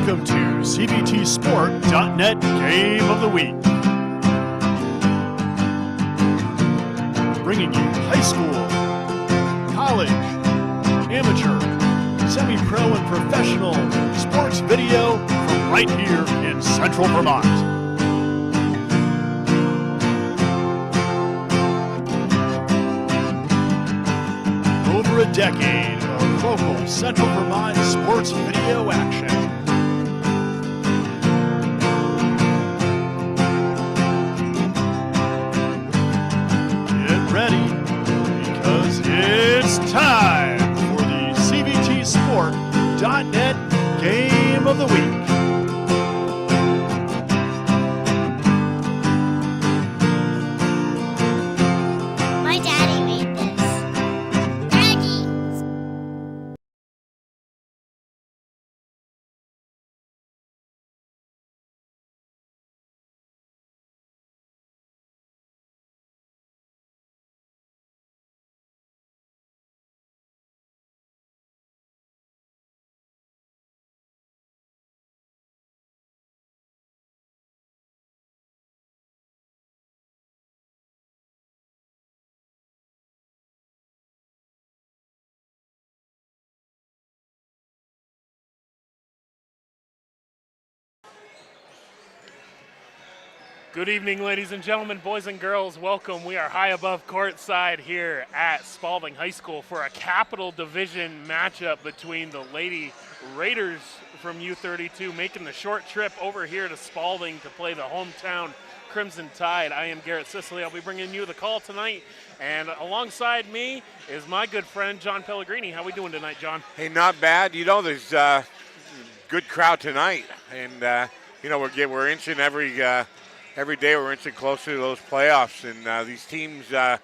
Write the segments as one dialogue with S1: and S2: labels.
S1: Welcome to CVTsport.net Game of the Week. Bringing you high school, college, amateur, semi-pro, and professional sports video from right here in Central Vermont. Over a decade of local Central Vermont sports video action. Get ready, because it's time for the CVTsport.net Game of the Week.
S2: My daddy made this. Daddy!
S3: Good evening, ladies and gentlemen, boys and girls. Welcome. We are high above courtside here at Spaulding High School for a Capital Division matchup between the Lady Raiders from U-32 making the short trip over here to Spaulding to play the hometown Crimson Tide. I am Garrett Sicily. I'll be bringing you the call tonight. And alongside me is my good friend, John Pellegrini. How we doing tonight, John?
S4: Hey, not bad. You know, there's a good crowd tonight. And, you know, we're inching every day we're inching closer to those playoffs, and these teams, have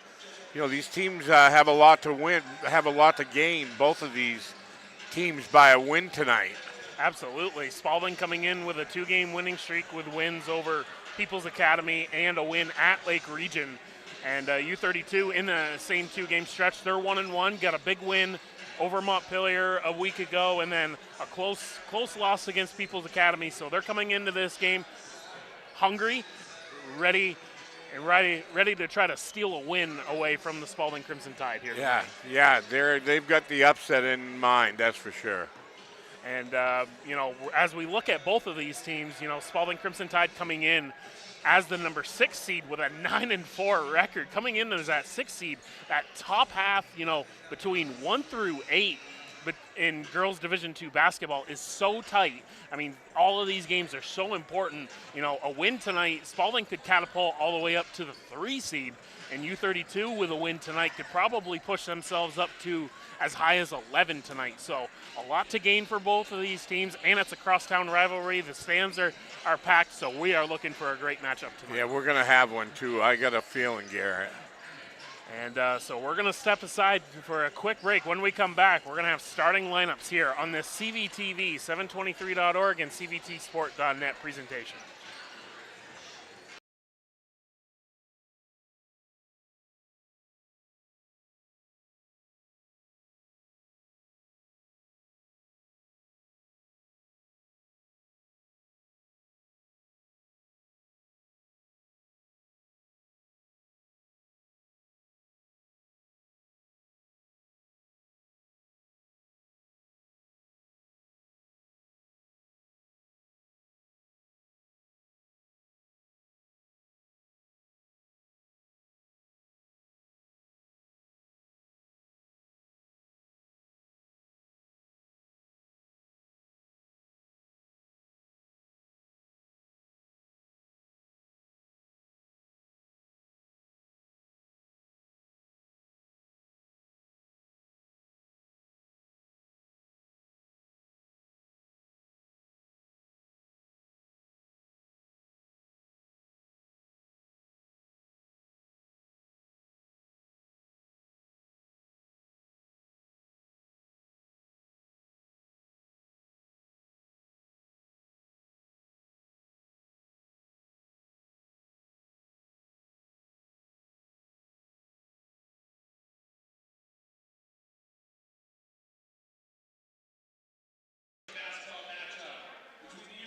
S4: a lot to win, have a lot to gain. Both of these teams by a win tonight.
S3: Absolutely. Spaulding coming in with a 2-game winning streak with wins over People's Academy and a win at Lake Region. And U-32 in the same 2-game stretch, they're 1-1, got a big win over Montpelier a week ago, and then a close loss against People's Academy. So they're coming into this game hungry, ready to try to steal a win away from the Spaulding Crimson Tide here.
S4: Yeah, they've got the upset in mind, that's for sure.
S3: And as we look at both of these teams, Spaulding Crimson Tide coming in as the number 6 seed with a 9-4 record, coming in as that 6 seed, that top half, between 1 through 8. But in girls Division II basketball is so tight. I mean, all of these games are so important. A win tonight, Spaulding could catapult all the way up to the 3 seed, and U-32 with a win tonight could probably push themselves up to as high as 11 tonight. So a lot to gain for both of these teams, and it's a crosstown rivalry. The stands are packed, so we are looking for a great matchup tonight.
S4: Yeah, we're going to have one too. I got a feeling, Garrett.
S3: And so we're going to step aside for a quick break. When we come back, we're going to have starting lineups here on this CVTV, 723.org, and CVTsport.net presentation.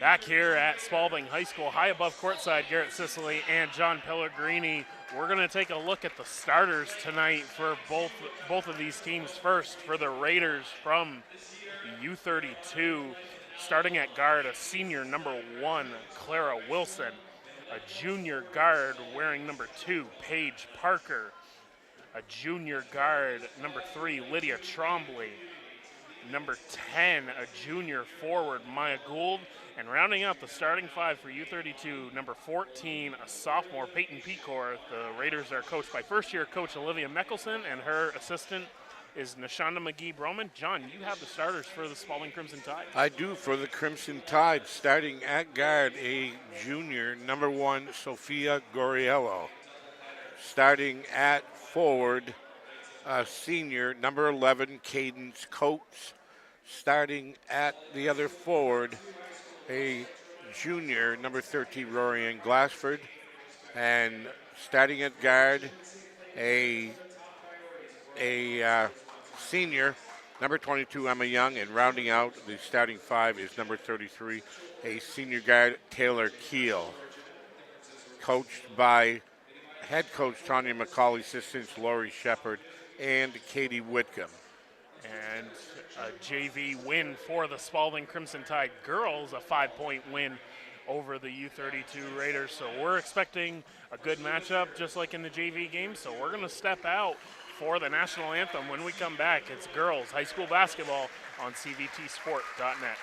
S3: Back here at Spaulding High School, high above courtside, Garrett Sicily and John Pellegrini. We're going to take a look at the starters tonight for both of these teams. First, for the Raiders from U-32, starting at guard, a senior number 1, Clara Wilson. A junior guard wearing number 2, Paige Parker. A junior guard, number 3, Lydia Trombley. Number 10, a junior forward, Maya Gould. And rounding out the starting 5 for U-32, number 14, a sophomore, Peyton Pecor. The Raiders are coached by first-year coach Olivia Meckelson, and her assistant is Nashonda McGee-Broman. John, you have the starters for the Spaulding Crimson Tide.
S4: I do for the Crimson Tide. Starting at guard, a junior, number 1, Sophia Goriello. Starting at forward, senior, number 11, Cadence Coates. Starting at the other forward, a junior, number 13, Rorianne Glassford. And starting at guard, a senior, number 22, Emma Young. And rounding out the starting 5 is number 33, a senior guard, Taylor Keel. Coached by head coach Tanya McCauley, assistants Lori Shepard and Katie Whitcomb.
S3: And a JV win for the Spaulding Crimson Tide girls, a 5-point win over the U-32 Raiders. So we're expecting a good matchup just like in the JV game. So we're going to step out for the national anthem. When we come back, it's girls high school basketball on cvtsport.net.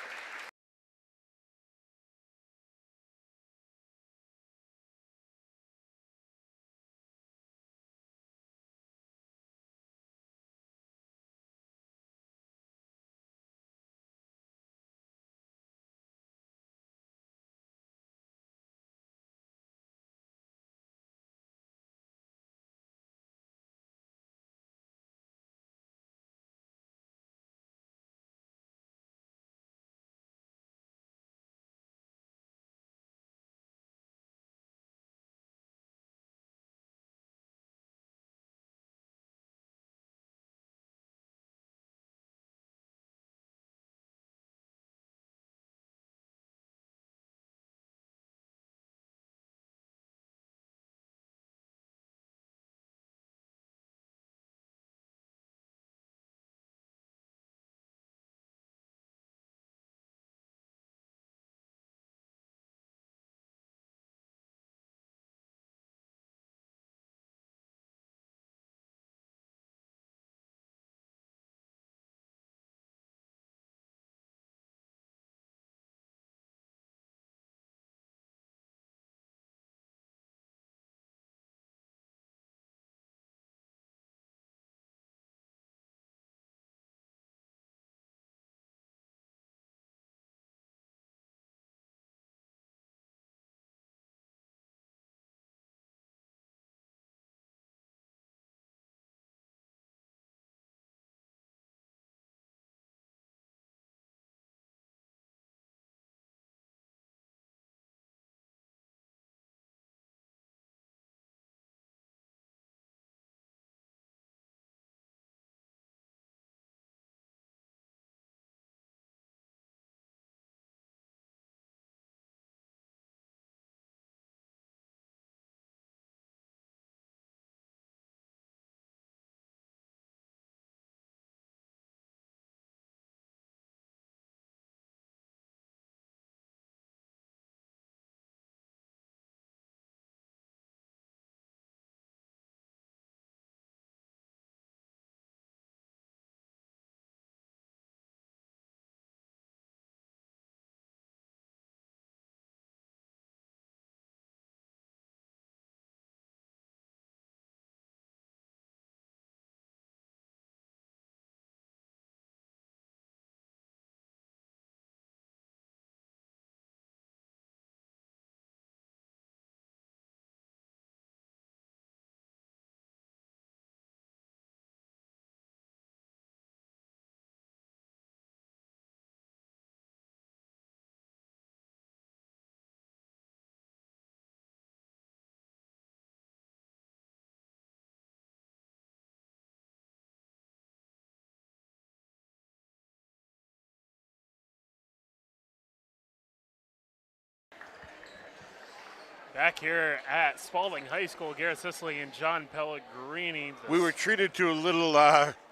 S3: Back here at Spaulding High School, Garrett Sicily and John Pellegrini.
S4: We were treated to a little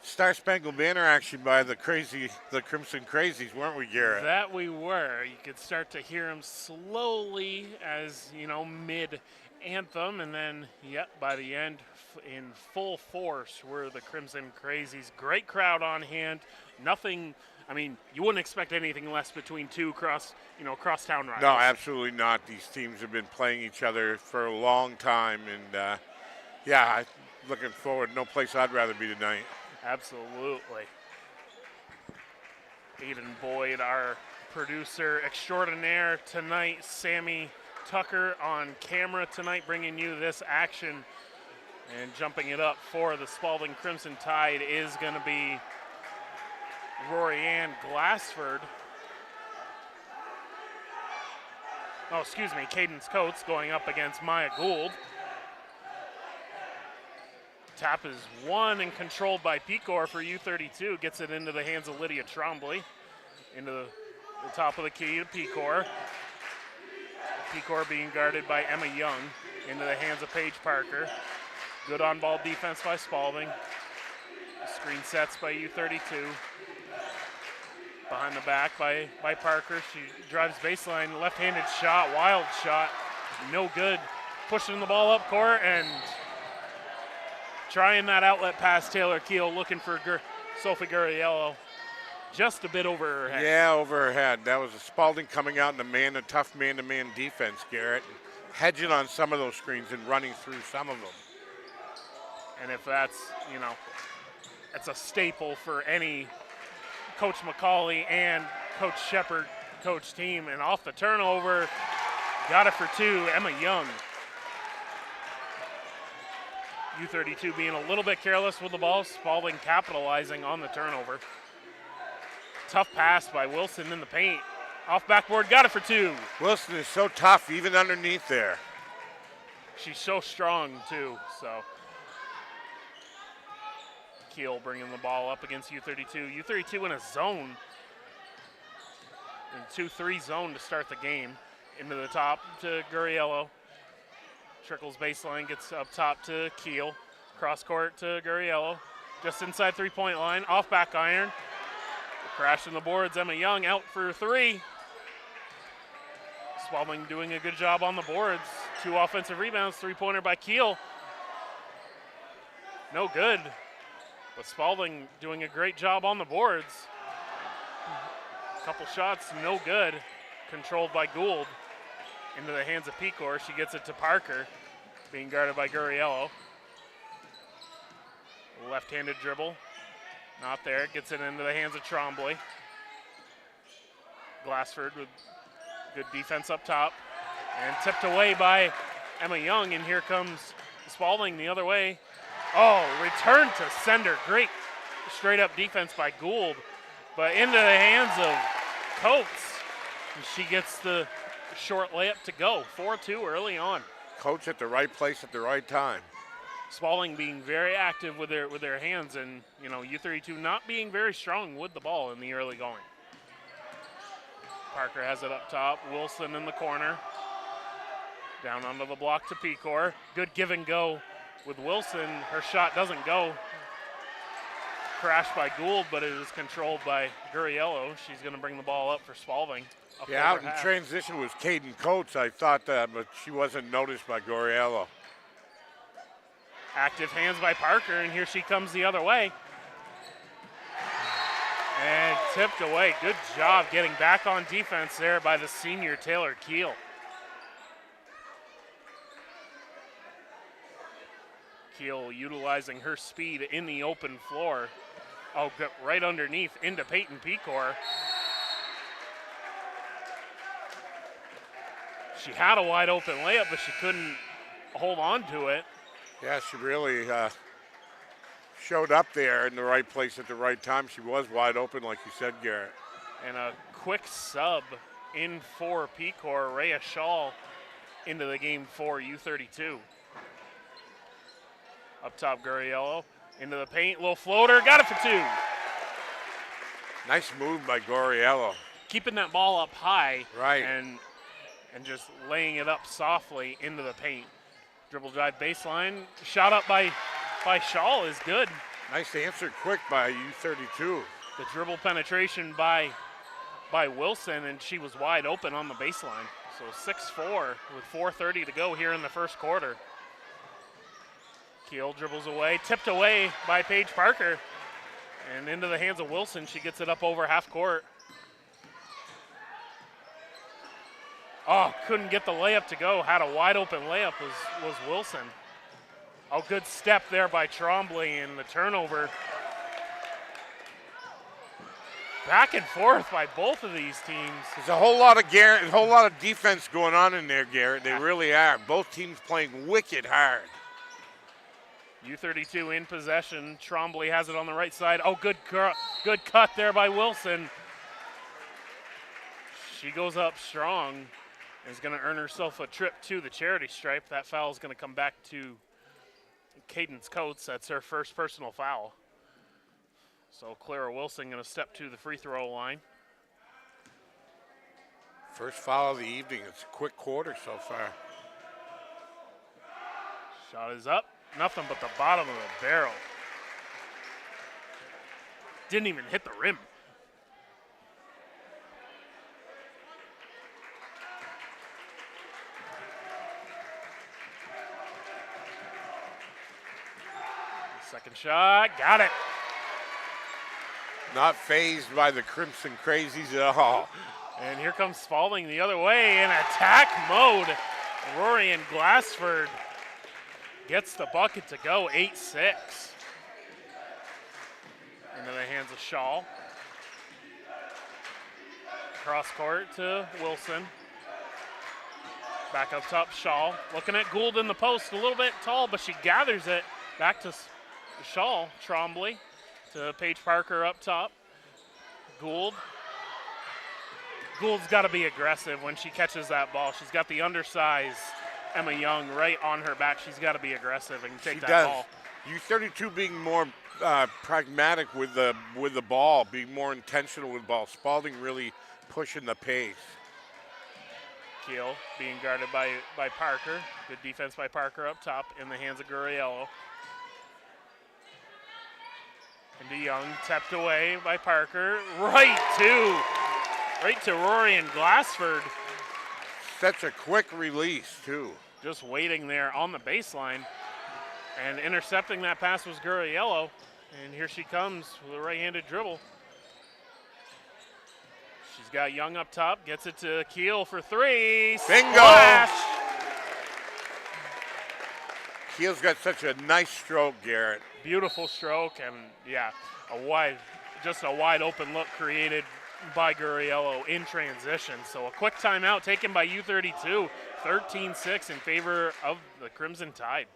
S4: Star Spangled Banner action by the Crimson Crazies, weren't we, Garrett?
S3: That we were. You could start to hear them slowly as, mid-anthem, and then, by the end, in full force were the Crimson Crazies. Great crowd on hand. Nothing, you wouldn't expect anything less between two crosstown rivals.
S4: No, absolutely not. These teams have been playing each other for a long time, and looking forward. No place I'd rather be tonight.
S3: Absolutely. Aiden Boyd, our producer extraordinaire tonight. Sammy Tucker on camera tonight, bringing you this action. And jumping it up for the Spaulding Crimson Tide is going to be Rory Ann Glassford. Cadence Coates going up against Maya Gould. Tap is won and controlled by Pecor for U-32. Gets it into the hands of Lydia Trombley. Into the top of the key to Pecor. Pecor being guarded by Emma Young. Into the hands of Paige Parker. Good on-ball defense by Spaulding. Screen sets by U-32. Behind the back by Parker. She drives baseline, left-handed shot, wild shot, no good. Pushing the ball up court and trying that outlet pass. Taylor Keel looking for Sophie Gurriello. Just a bit over her head.
S4: Yeah, over her head. That was a Spaulding coming out in a tough man-to-man defense, Garrett. Hedging on some of those screens and running through some of them.
S3: And if that's, it's a staple for any Coach McCauley and Coach Shepard coach team. And off the turnover, got it for two, Emma Young. U-32 being a little bit careless with the ball, Spaulding capitalizing on the turnover. Tough pass by Wilson in the paint. Off backboard, got it for two.
S4: Wilson is so tough, even underneath there.
S3: She's so strong, too, so. Keel bringing the ball up against U-32. U-32 in a zone. In 2-3 zone to start the game. Into the top to Gurriello. Trickles baseline, gets up top to Keel. Cross court to Gurriello. Just inside three-point line. Off back iron. Crashing the boards. Emma Young out for three. Spaulding doing a good job on the boards. 2 offensive rebounds. Three-pointer by Keel. No good. But Spaulding doing a great job on the boards. Couple shots, no good. Controlled by Gould. Into the hands of Pecor. She gets it to Parker. Being guarded by Gurriello. Left-handed dribble. Not there. Gets it into the hands of Trombley. Glassford with good defense up top. And tipped away by Emma Young. And here comes Spaulding the other way. Oh, return to sender. Great straight-up defense by Gould. But into the hands of Coates. And she gets the short layup to go. 4-2 early on.
S4: Coach at the right place at the right time.
S3: Spaulding being very active with their hands, and U-32 not being very strong with the ball in the early going. Parker has it up top. Wilson in the corner. Down onto the block to Pecor. Good give and go with Wilson. Her shot doesn't go. Crashed by Gould, but it is controlled by Gurriello. She's going to bring the ball up for Spaulding.
S4: Yeah, out in transition was Caden Coates. I thought that, but she wasn't noticed by Gurriello.
S3: Active hands by Parker, and here she comes the other way. And tipped away. Good job getting back on defense there by the senior Taylor Keel. Keel utilizing her speed in the open floor. Oh, right underneath into Peyton Pecor. She had a wide open layup, but she couldn't hold on to it.
S4: Yeah, she really showed up there in the right place at the right time. She was wide open, like you said, Garrett.
S3: And a quick sub in for Pecor. Rhea Shaw into the game for U-32. Up top, Gurriello into the paint. Little floater. Got it for two.
S4: Nice move by Gurriello.
S3: Keeping that ball up high.
S4: Right.
S3: And and just laying it up softly into the paint. Dribble drive baseline, shot up by Shaw is good.
S4: Nice answer quick by U-32.
S3: The dribble penetration by Wilson, and she was wide open on the baseline. So 6-4 with 4:30 to go here in the first quarter. Keel dribbles away, tipped away by Paige Parker, and into the hands of Wilson. She gets it up over half court. Oh, couldn't get the layup to go. Had a wide open layup was Wilson. Oh, good step there by Trombley, and the turnover. Back and forth by both of these teams.
S4: There's a whole lot of defense going on in there, Garrett. They really are. Both teams playing wicked hard.
S3: U-32 in possession. Trombley has it on the right side. Oh, good cut there by Wilson. She goes up strong and is going to earn herself a trip to the charity stripe. That foul is going to come back to Cadence Coates. That's her first personal foul. So Clara Wilson going to step to the free throw line.
S4: First foul of the evening. It's a quick quarter so far.
S3: Shot is up. Nothing but the bottom of the barrel. Didn't even hit the rim. Second shot, got it.
S4: Not fazed by the Crimson Crazies at all.
S3: And here comes Spaulding the other way in attack mode. Rory and Glassford gets the bucket to go, 8-6. Into the hands of Shaw. Cross court to Wilson. Back up top, Shaw. Looking at Gould in the post, a little bit tall, but she gathers it. Back to Shaw, Trombley to Paige Parker up top. Gould's got to be aggressive when she catches that ball. She's got the undersized Emma Young right on her back. She's got to be aggressive and take that ball.
S4: U-32 being more pragmatic with the ball, being more intentional with the ball. Spaulding really pushing the pace.
S3: Keel being guarded by Parker. Good defense by Parker up top in the hands of Gurriello. Into Young, tapped away by Parker. Right to Rory and Glassford.
S4: Such a quick release, too.
S3: Just waiting there on the baseline. And intercepting that pass was Gurriello. And here she comes with a right-handed dribble. She's got Young up top, gets it to Keel for three.
S4: Bingo!
S3: Splash!
S4: Keel's got such a nice stroke, Garrett.
S3: Beautiful stroke, and yeah, just a wide open look created by Gurriello in transition. So a quick timeout taken by U-32, 13-6 in favor of the Crimson Tide.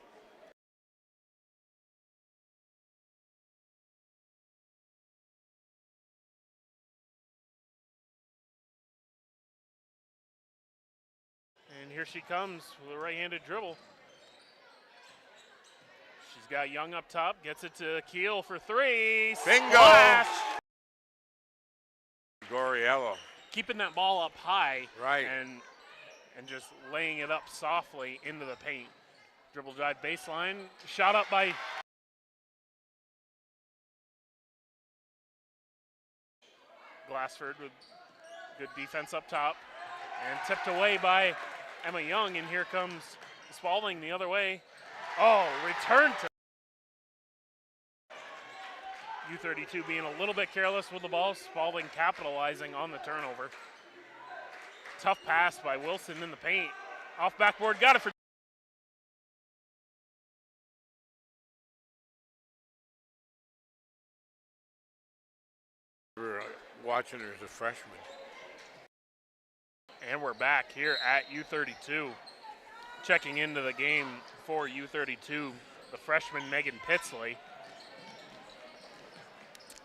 S3: And here she comes with a right-handed dribble. She's got Young up top, gets it to Keel for three.
S4: Bingo!
S3: Splash!
S4: Gurriello.
S3: Keeping that ball up high.
S4: Right.
S3: And just laying it up softly into the paint. Dribble drive baseline, shot up by Glassford with good defense up top. And tipped away by Emma Young, and here comes Spaulding the other way. Oh, return to U-32 being a little bit careless with the ball. Spaulding capitalizing on the turnover. Tough pass by Wilson in the paint. Off backboard, got it for.
S4: We're watching her as a freshman.
S3: And we're back here at U-32. Checking into the game for U-32, the freshman Megan Pitsley.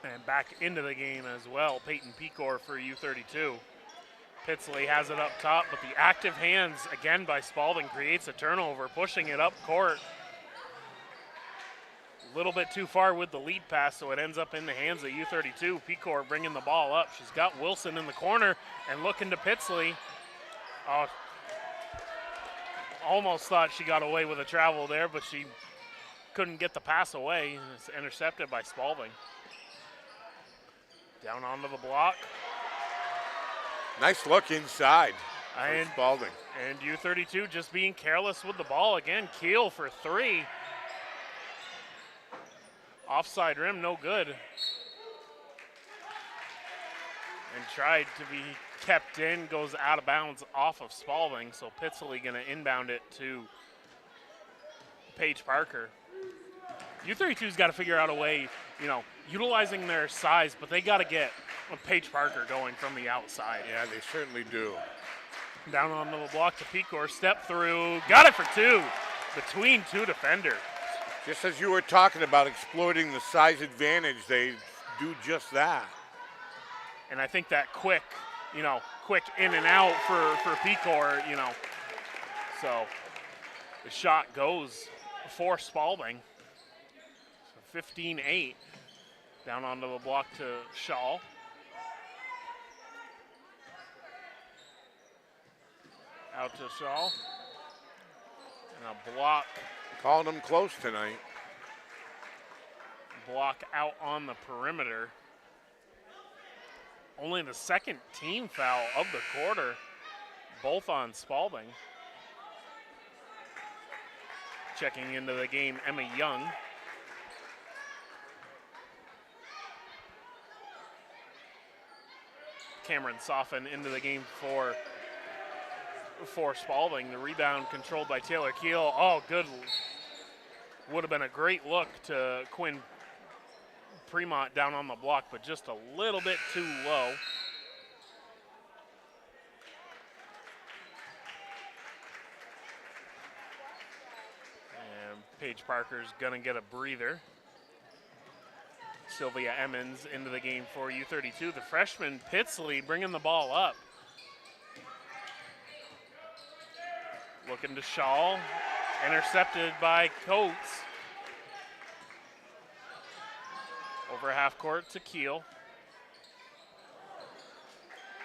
S3: And back into the game as well, Peyton Pecor for U-32. Pitsley has it up top, but the active hands, again by Spaulding, creates a turnover, pushing it up court. A little bit too far with the lead pass, so it ends up in the hands of U-32. Pecor bringing the ball up. She's got Wilson in the corner and looking to Pitsley. almost thought she got away with a travel there, but she couldn't get the pass away. It's intercepted by Spaulding. Down onto the block.
S4: Nice look inside for Spaulding.
S3: And U-32 just being careless with the ball again. Keel for 3. Offside rim, no good. And tried to be kept in, goes out of bounds off of Spaulding. So Pitsley gonna inbound it to Paige Parker. U-32's got to figure out a way, utilizing their size, but they got to get Paige Parker going from the outside.
S4: Yeah, they certainly do.
S3: Down on the block to Pecor, step through, got it for 2, between 2 defenders.
S4: Just as you were talking about exploiting the size advantage, they do just that.
S3: And I think that quick in and out for Pecor, So the shot goes for Spaulding. 15-8. Down onto the block to Shaw. Out to Shaw. And a block.
S4: Calling them close tonight.
S3: Block out on the perimeter. Only the second team foul of the quarter. Both on Spaulding. Checking into the game, Emma Young. Cameron Soffin into the game for Spaulding. The rebound controlled by Taylor Keel. Oh, good. Would have been a great look to Quinn Premont down on the block, but just a little bit too low. And Paige Parker's gonna get a breather. Sylvia Emmons into the game for U-32. The freshman Pitsley bringing the ball up. Looking to Shaw. Intercepted by Coates. Over half court to Keel.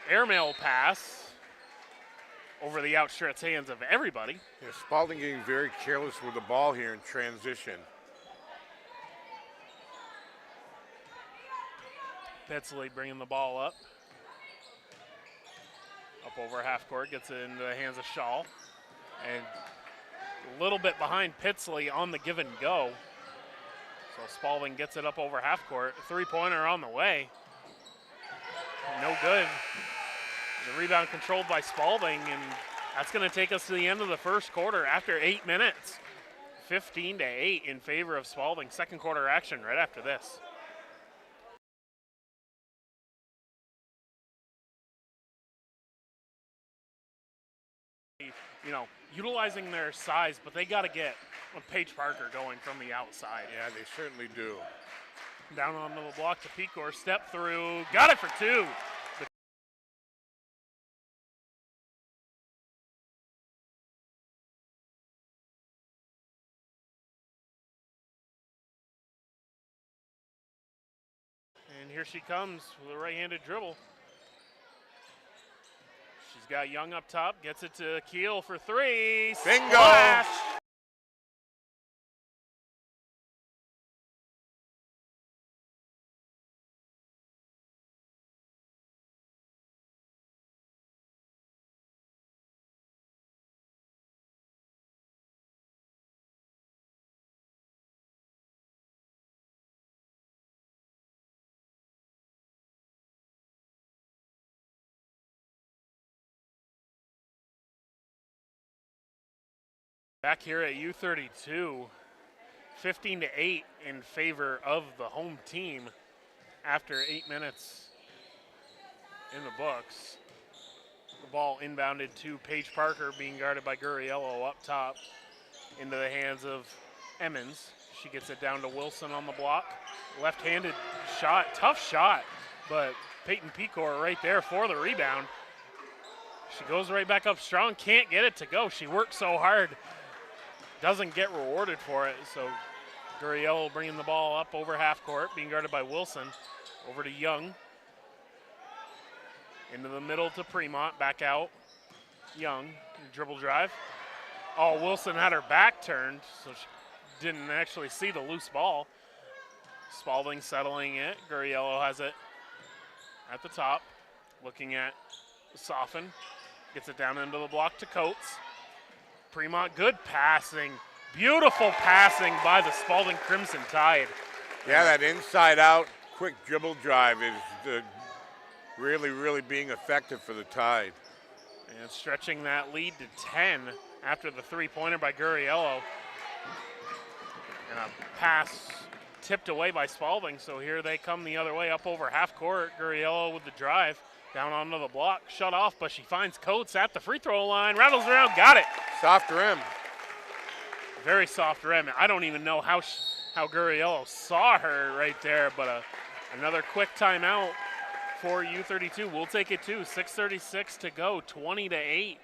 S3: Airmail pass over the outstretched hands of everybody.
S4: Yeah, Spaulding getting very careless with the ball here in transition.
S3: Pitsley bringing the ball up. Up over half court, gets it into the hands of Shaw. And a little bit behind Pitsley on the give and go. So Spaulding gets it up over half court. Three-pointer on the way. No good. The rebound controlled by Spaulding, and that's going to take us to the end of the first quarter after 8 minutes. 15-8 in favor of Spaulding. Second quarter action right after this. Utilizing their size, but they got to get Paige Parker going from the outside.
S4: Yeah, they certainly do.
S3: Down on the block to Pecor, step through, got it for 2. And here she comes with a right-handed dribble. She's got Young up top, gets it to Keel for 3.
S4: Bingo!
S3: Splash! Back here at U-32, 15-8 in favor of the home team after 8 minutes in the books. The ball inbounded to Paige Parker, being guarded by Gurriello up top, into the hands of Emmons. She gets it down to Wilson on the block. Left-handed shot, tough shot, but Peyton Pecor right there for the rebound. She goes right back up strong, can't get it to go. She worked so hard. Doesn't get rewarded for it, so Gurriello bringing the ball up over half court, being guarded by Wilson. Over to Young. Into the middle to Premont, back out. Young, dribble drive. Oh, Wilson had her back turned, so she didn't actually see the loose ball. Spaulding settling it. Gurriello has it at the top, looking at Soften. Gets it down into the block to Coates. Fremont, good passing. Beautiful passing by the Spaulding Crimson Tide.
S4: Yeah, that inside out quick dribble drive is really, really being effective for the Tide.
S3: And stretching that lead to 10 after the three-pointer by Gurriello. And a pass tipped away by Spaulding, so here they come the other way up over half court. Gurriello with the drive, down onto the block, shut off, but she finds Coates at the free throw line, rattles around, got it.
S4: Soft rim.
S3: Very soft rim. I don't even know how Gurriello saw her right there, but another quick timeout for U-32. We'll take it too. 6:36 to go, 20-8.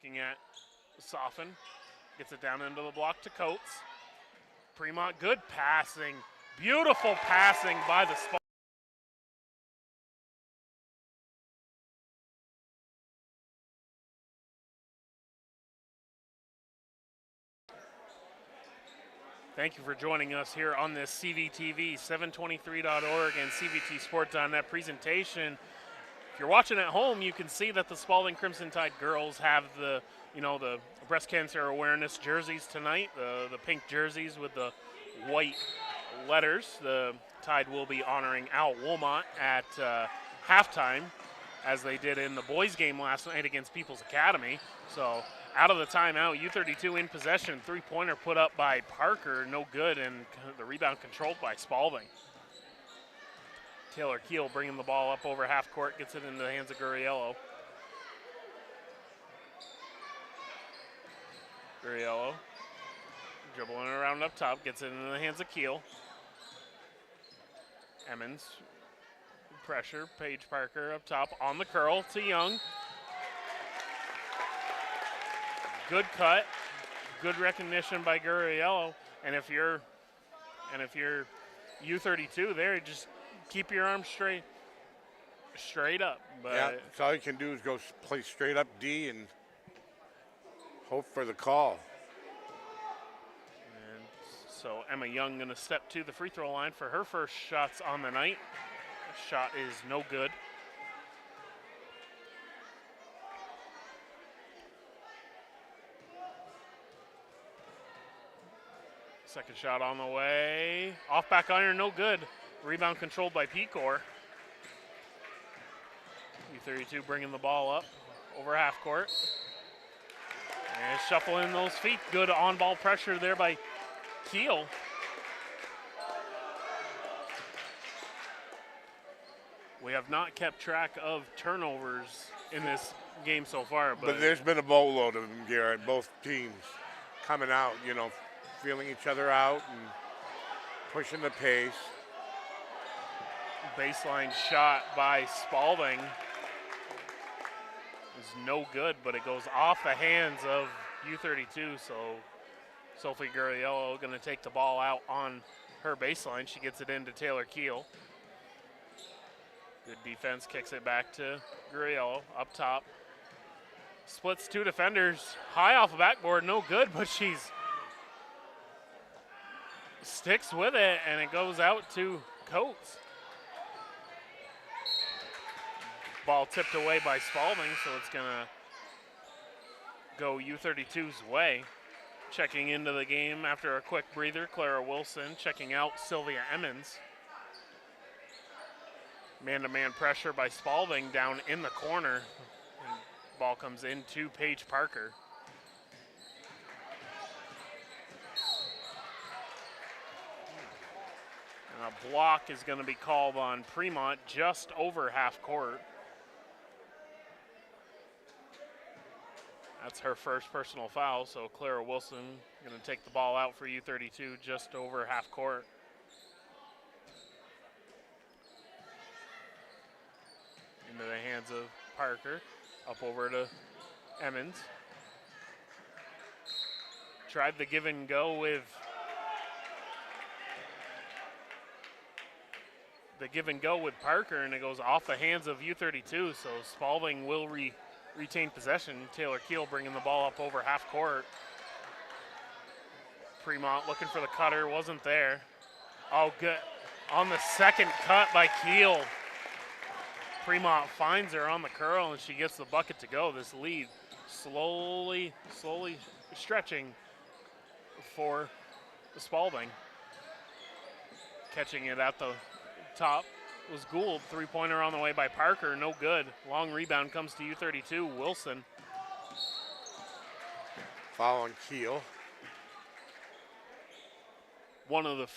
S3: Looking at Soften, gets it down into the block to Coates. Fremont, good passing. Beautiful passing by the Spaulding. Thank you for joining us here on this CVTV 723.org and CVTsport.net presentation. If you're watching at home, you can see that the Spaulding Crimson Tide girls have the breast cancer awareness jerseys tonight, the pink jerseys with the white letters. The Tide will be honoring Al Wilmot at halftime, as they did in the boys game last night against People's Academy. So out of the timeout, U-32 in possession. Three-pointer put up by Parker, no good, and the rebound controlled by Spaulding. Taylor Keel bringing the ball up over half court, gets it into the hands of Gurriello. Gurriello dribbling it around up top, gets it into the hands of Keel. Emmons, pressure, Paige Parker up top on the curl to Young. Good cut, good recognition by Gurriello, and if you're U-32 there, just keep your arms straight up. But
S4: yeah, that's all you can do is go play straight up D and hope for the call.
S3: And so Emma Young going to step to the free throw line for her first shots on the night. Shot is no good. Second shot on the way. Off back iron, no good. Rebound controlled by Pecor. U-32 bringing the ball up over half court. And shuffling those feet. Good on-ball pressure there by Keel. We have not kept track of turnovers in this game so far.
S4: But there's been a boatload of them, Garrett. Both teams coming out, feeling each other out and pushing the pace.
S3: Baseline shot by Spaulding is no good, but it goes off the hands of U-32, so Sophie Gurriello going to take the ball out on her baseline. She gets it into Taylor Keel. Good defense, kicks it back to Gurriello up top. Splits two defenders, high off the backboard, no good, but she's sticks with it, and it goes out to Coates. Ball tipped away by Spaulding, so it's going to go U-32's way. Checking into the game after a quick breather, Clara Wilson. Checking out Sylvia Emmons. Man-to-man pressure by Spaulding down in the corner. And ball comes into Paige Parker. And a block is going to be called on Fremont just over half court. That's her first personal foul, so Clara Wilson going to take the ball out for U-32 just over half court. Into the hands of Parker. Up over to Emmons. Tried the give and go with Parker, and it goes off the hands of U-32, so Spaulding will retain possession. Taylor Keel bringing the ball up over half court. Fremont looking for the cutter, wasn't there. Oh, good. On the second cut by Keel. Fremont finds her on the curl, and she gets the bucket to go. This lead slowly stretching for Spaulding. Catching it at the top was Gould. Three-pointer on the way by Parker, no good. Long rebound comes to U-32, Wilson.
S4: Following Keel.
S3: One of the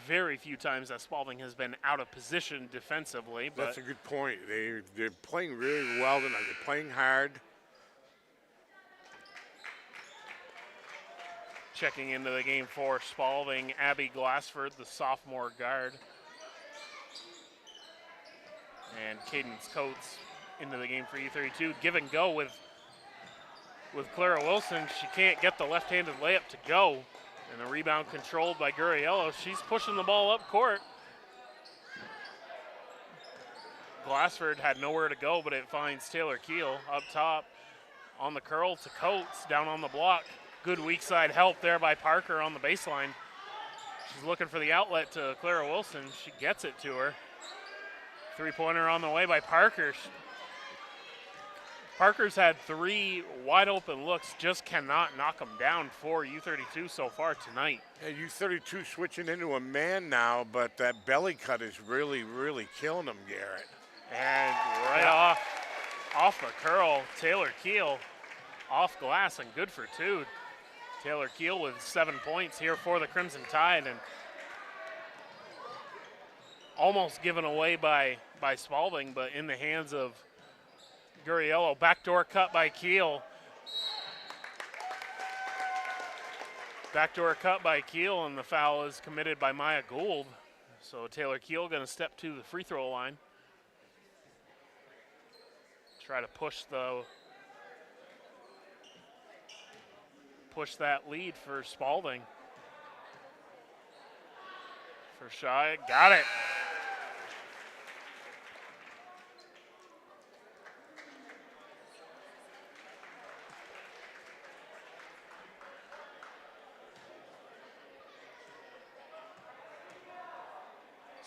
S3: very few times that Spaulding has been out of position defensively. But
S4: that's a good point. They're playing really well tonight. They're playing hard.
S3: Checking into the game for Spaulding, Abby Glassford, the sophomore guard. And Cadence Coates into the game for U-32. Give and go with Clara Wilson. She can't get the left-handed layup to go. And the rebound controlled by Gurriello. She's pushing the ball up court. Glassford had nowhere to go, but it finds Taylor Keel up top. On the curl to Coates, down on the block. Good weak side help there by Parker on the baseline. She's looking for the outlet to Clara Wilson. She gets it to her. Three-pointer on the way by Parker. Parker's had three wide-open looks, just cannot knock them down for U-32 so far tonight.
S4: Yeah, U-32 switching into a man now, but that belly cut is really, really killing them, Garrett.
S3: And off the curl, Taylor Keel off glass and good for two. Taylor Keel with 7 points here for the Crimson Tide, and almost given away by Spaulding, but in the hands of Gurriello. Backdoor cut by Keel. Backdoor cut by Keel, and the foul is committed by Maya Gould. So Taylor Keel going to step to the free throw line. Try to push that lead for Spaulding. For Shy, got it.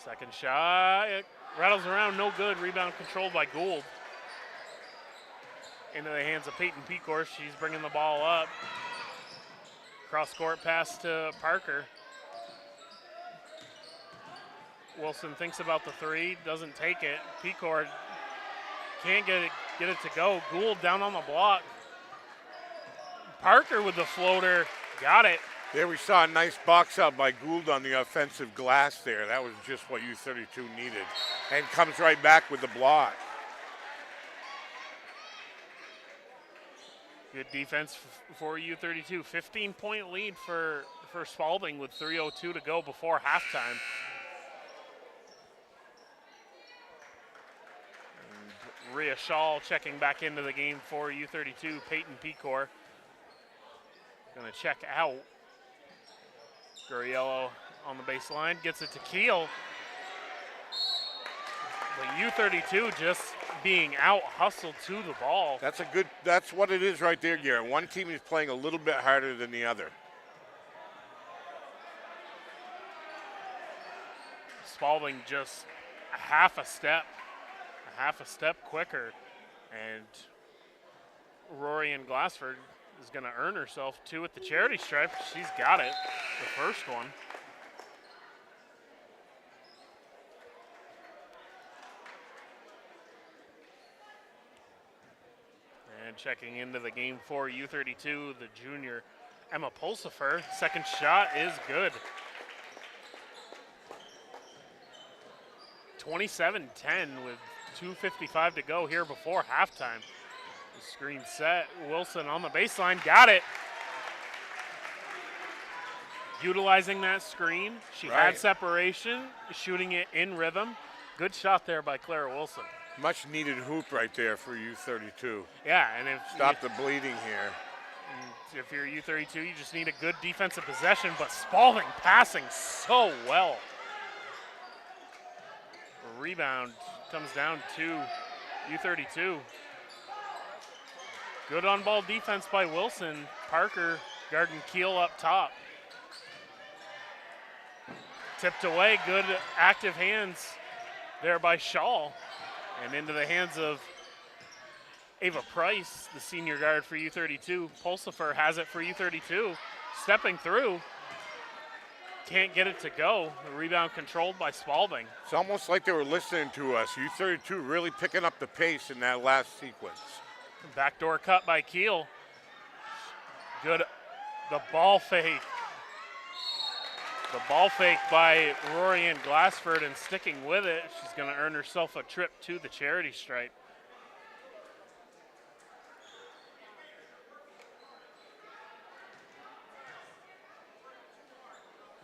S3: Second shot, it rattles around, no good. Rebound controlled by Gould. Into the hands of Peyton Pecor. She's bringing the ball up. Cross court pass to Parker. Wilson thinks about the three, doesn't take it. Pecor can't get it to go. Gould down on the block. Parker with the floater, got it.
S4: There we saw a nice box out by Gould on the offensive glass there. That was just what U-32 needed. And comes right back with the block.
S3: Good defense for U-32. 15-point lead for Spaulding with 3:02 to go before halftime. And Rhea Shaw checking back into the game for U-32. Peyton Pecor going to check out. Gurriello on the baseline, gets it to Keel. But U-32 just being out-hustled to the ball.
S4: That's what it is right there, Garrett. One team is playing a little bit harder than the other.
S3: Spaulding just a half a step quicker. And Rory Glassford is going to earn herself two at the charity stripe. She's got it, the first one. And checking into the game for U-32, the junior Emma Pulsifer. Second shot is good. 27-10 with 2:55 to go here before halftime. The screen set, Wilson on the baseline, got it. Utilizing that screen, she had separation, shooting it in rhythm. Good shot there by Clara Wilson.
S4: Much needed hoop right there for U-32.
S3: Yeah, and if
S4: Stop the bleeding here.
S3: if you're U-32, you just need a good defensive possession, but Spaulding passing so well. Rebound comes down to U-32. Good on-ball defense by Wilson. Parker guarding Keel up top. Tipped away, good active hands there by Shaw. And into the hands of Ava Price, the senior guard for U-32. Pulsifer has it for U-32. Stepping through. Can't get it to go. The rebound controlled by Spaulding.
S4: It's almost like they were listening to us. U-32 really picking up the pace in that last sequence.
S3: Backdoor cut by Keel. Good. The ball fake. The ball fake by Rory Ann Glassford, and sticking with it, she's going to earn herself a trip to the charity stripe.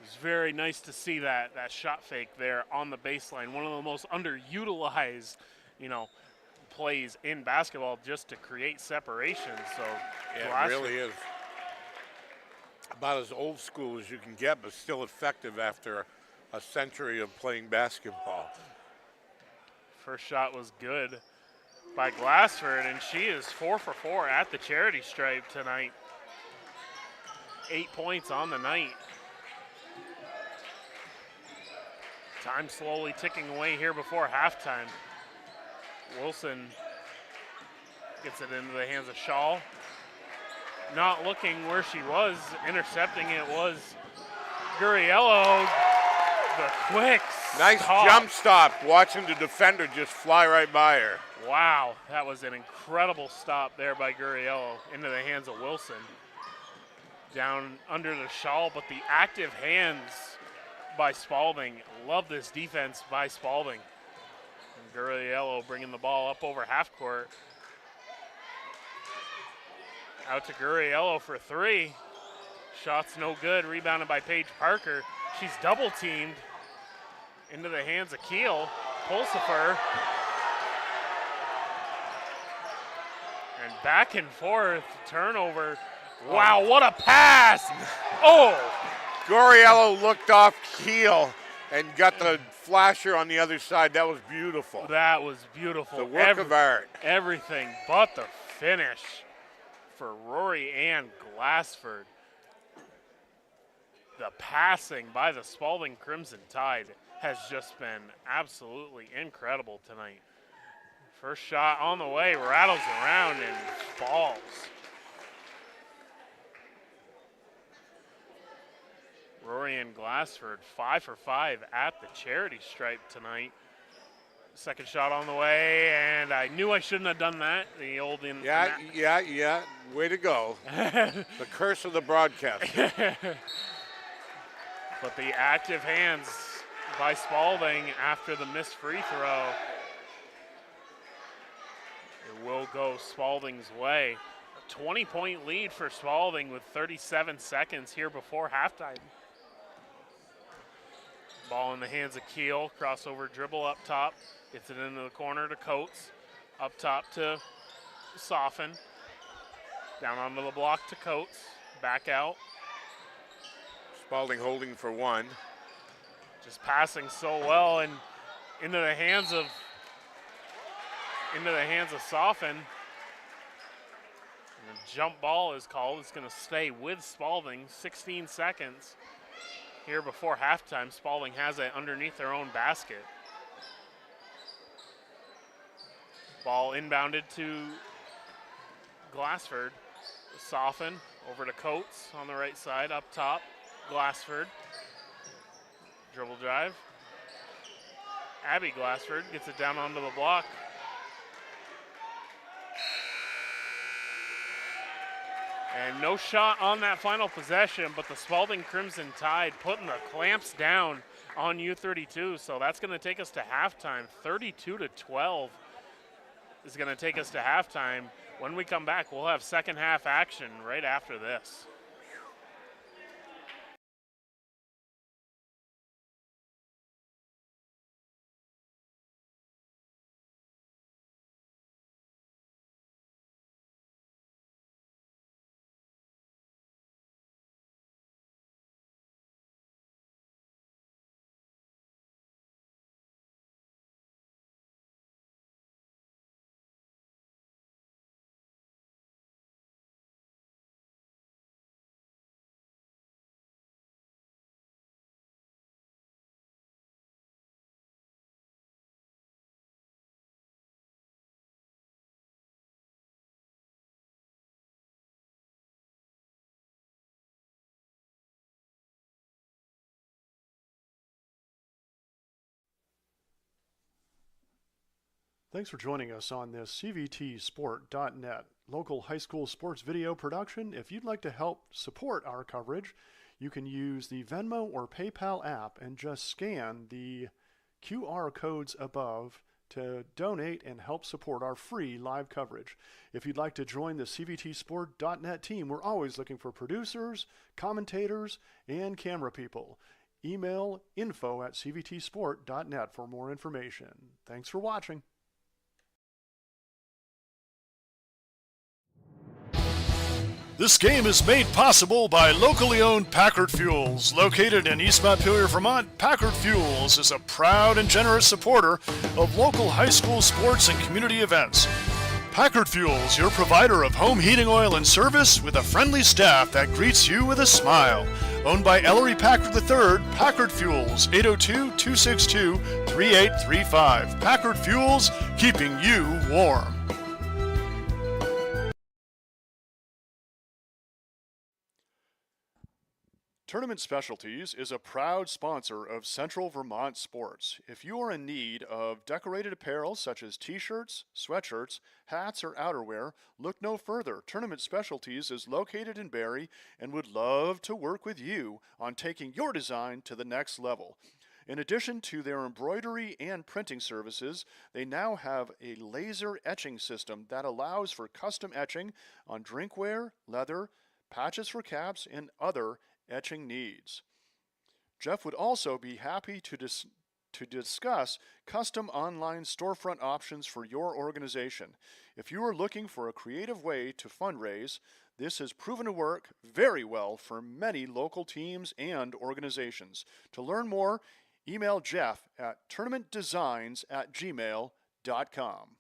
S3: It's very nice to see that shot fake there on the baseline. One of the most underutilized, plays in basketball just to create separation. So
S4: yeah, it really is. About as old school as you can get, but still effective after a century of playing basketball.
S3: First shot was good by Glassford, and she is 4 for 4 at the charity stripe tonight. 8 points on the night. Time slowly ticking away here before halftime. Wilson gets it into the hands of Shaw. Not looking where she was, intercepting it was Gurriello. The quick
S4: nice
S3: stop.
S4: Jump stop, watching the defender just fly right by her.
S3: Wow, that was an incredible stop there by Gurriello into the hands of Wilson. Down under the shawl, but the active hands by Spaulding. Love this defense by Spaulding. And Gurriello bringing the ball up over half court. Out to Gurriello for 3. Shot's no good. Rebounded by Paige Parker. She's double teamed. Into the hands of Keel. Pulsifer. And back and forth. Turnover. Wow, what a pass! Oh!
S4: Gurriello looked off Keel and got the flasher on the other side. That was beautiful.
S3: That was beautiful.
S4: The work of art.
S3: Everything but the finish for Rory Ann Glassford. The passing by the Spaulding Crimson Tide has just been absolutely incredible tonight. First shot on the way, rattles around and falls. Rory Ann Glassford, 5 for 5 at the charity stripe tonight. Second shot on the way, and I knew I shouldn't have done that. The old
S4: Yeah. Way to go. The curse of the broadcaster.
S3: But the active hands by Spaulding after the missed free throw. It will go Spaulding's way. A 20-point lead for Spaulding with 37 seconds here before halftime. Ball in the hands of Keel. Crossover dribble up top. Gets it into the corner to Coates. Up top to Soften. Down onto the block to Coates. Back out.
S4: Spaulding holding for 1.
S3: Just passing so well, and into the hands of Soften. And the jump ball is called. It's going to stay with Spaulding. 16 seconds here before halftime. Spaulding has it underneath their own basket. Ball inbounded to Glassford. Soften over to Coates on the right side, up top. Glassford. Dribble drive. Abby Glassford gets it down onto the block. And no shot on that final possession, but the Spaulding Crimson Tide putting the clamps down on U-32. So that's going to take us to halftime. 32-12 is going to take us to halftime. When we come back, we'll have second half action right after this.
S1: Thanks for joining us on this CVTsport.net local high school sports video production. If you'd like to help support our coverage, you can use the Venmo or PayPal app and just scan the QR codes above to donate and help support our free live coverage. If you'd like to join the CVTsport.net team, we're always looking for producers, commentators, and camera people. Email info@cvtsport.net for more information. Thanks for watching. This game is made possible by locally owned Packard Fuels. Located in East Montpelier, Vermont, Packard Fuels is a proud and generous supporter of local high school sports and community events. Packard Fuels, your provider of home heating oil and service with a friendly staff that greets you with a smile. Owned by Ellery Packard III, Packard Fuels, 802-262-3835. Packard Fuels, keeping you warm. Tournament Specialties is a proud sponsor of Central Vermont sports. If you are in need of decorated apparel such as t-shirts, sweatshirts, hats, or outerwear, look no further. Tournament Specialties is located in Barrie and would love to work with you on taking your design to the next level. In addition to their embroidery and printing services, they now have a laser etching system that allows for custom etching on drinkware, leather, patches for caps, and other etching needs. Jeff would also be happy to discuss custom online storefront options for your organization. If you are looking for a creative way to fundraise, this has proven to work very well for many local teams and organizations. To learn more, email Jeff at tournamentdesigns@gmail.com.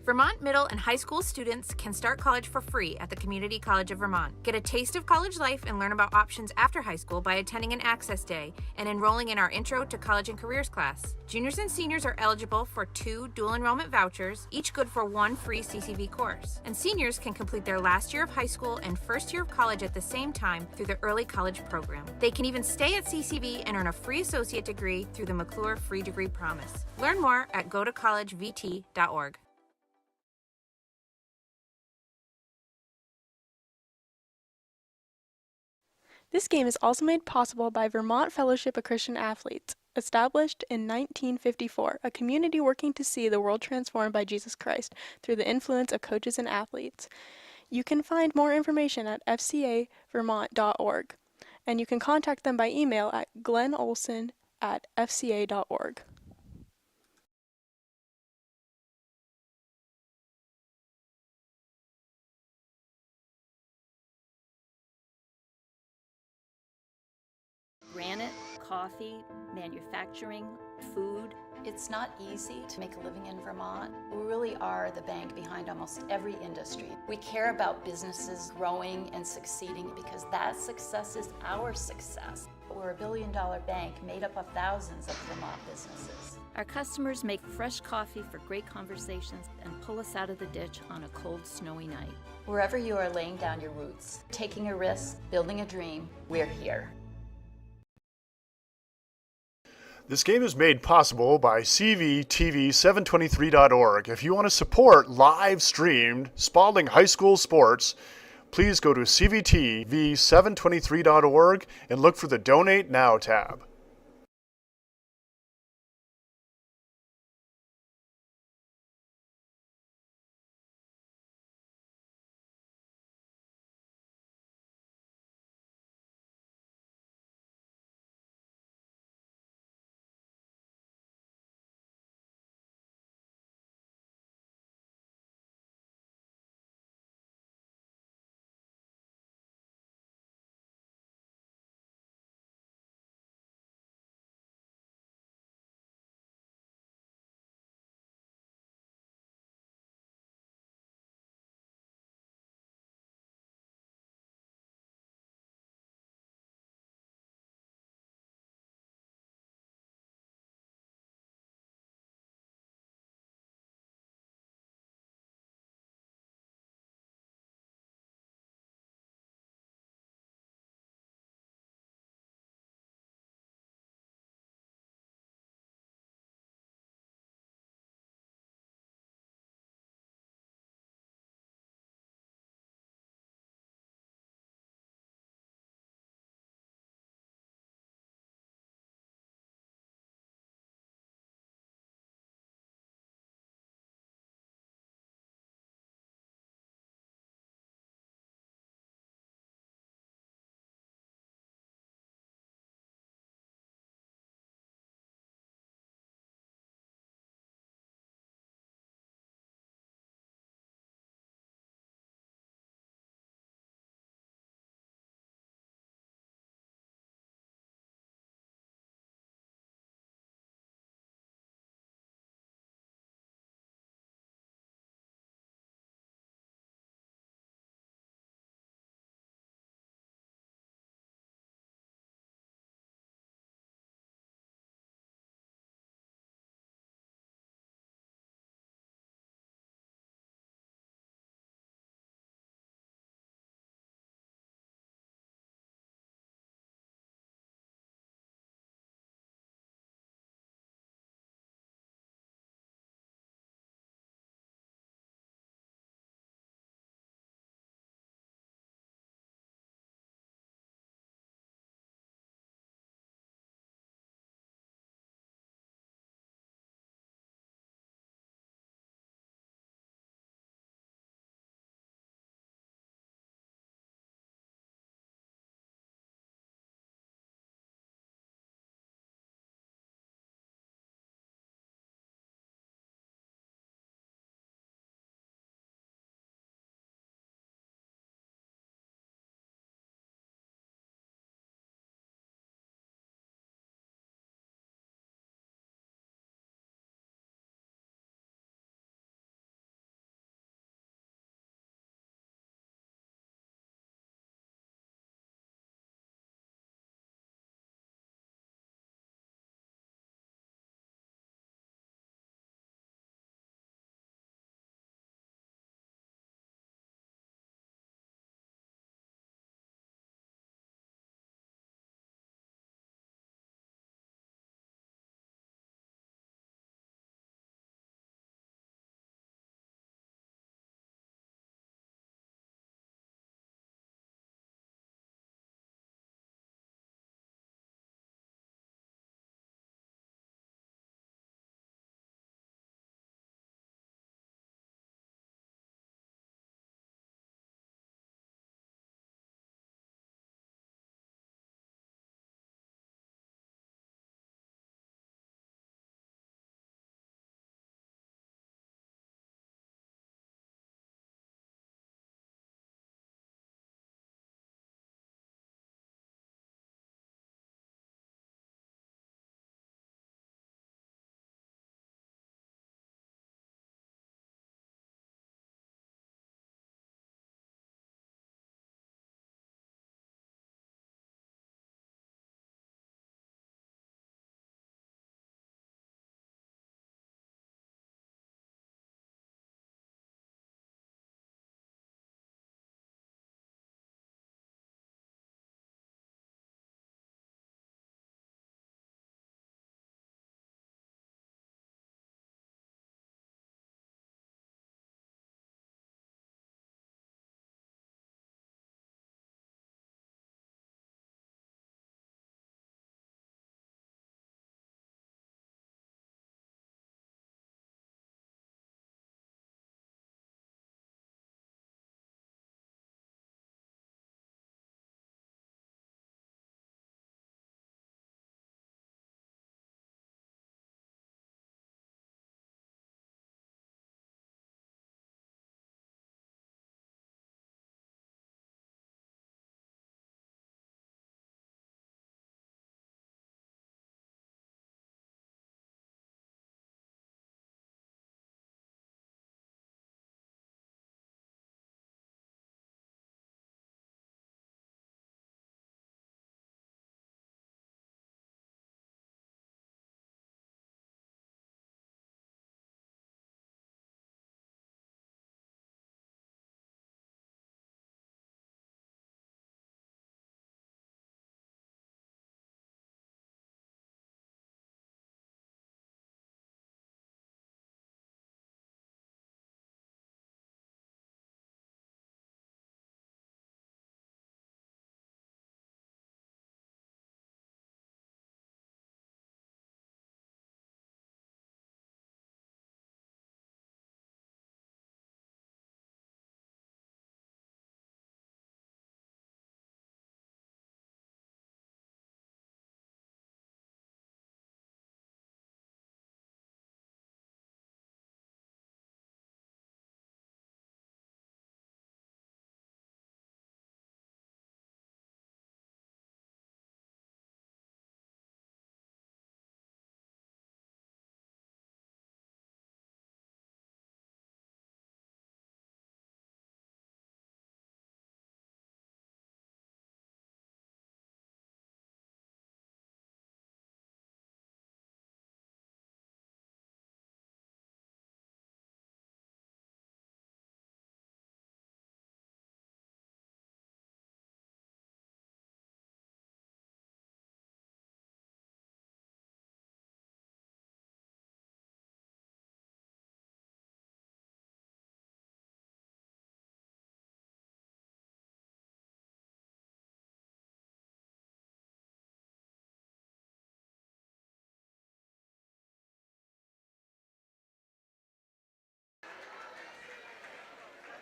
S5: Vermont middle and high school students can start college for free at the Community College of Vermont. Get a taste of college life and learn about options after high school by attending an Access Day and enrolling in our Intro to College and Careers class. Juniors and seniors are eligible for 2 dual enrollment vouchers, each good for 1 free CCV course. And seniors can complete their last year of high school and first year of college at the same time through the Early College Program. They can even stay at CCV and earn a free associate degree through the McClure Free Degree Promise. Learn more at gotocollegevt.org.
S6: This game is also made possible by Vermont Fellowship of Christian Athletes, established in 1954, a community working to see the world transformed by Jesus Christ through the influence of coaches and athletes. You can find more information at fcavermont.org, and you can contact them by email at glennolson@fca.org.
S7: Granite, coffee, manufacturing, food.
S8: It's not easy to make a living in Vermont. We really are the bank behind almost every industry. We care about businesses growing and succeeding because that success is our success. We're a billion-dollar bank made up of thousands of Vermont businesses.
S7: Our customers make fresh coffee for great conversations and pull us out of the ditch on a cold, snowy night.
S8: Wherever you are laying down your roots, taking a risk, building a dream, we're here.
S1: This game is made possible by CVTV723.org. If you want to support live-streamed Spaulding High School sports, please go to CVTV723.org and look for the Donate Now tab.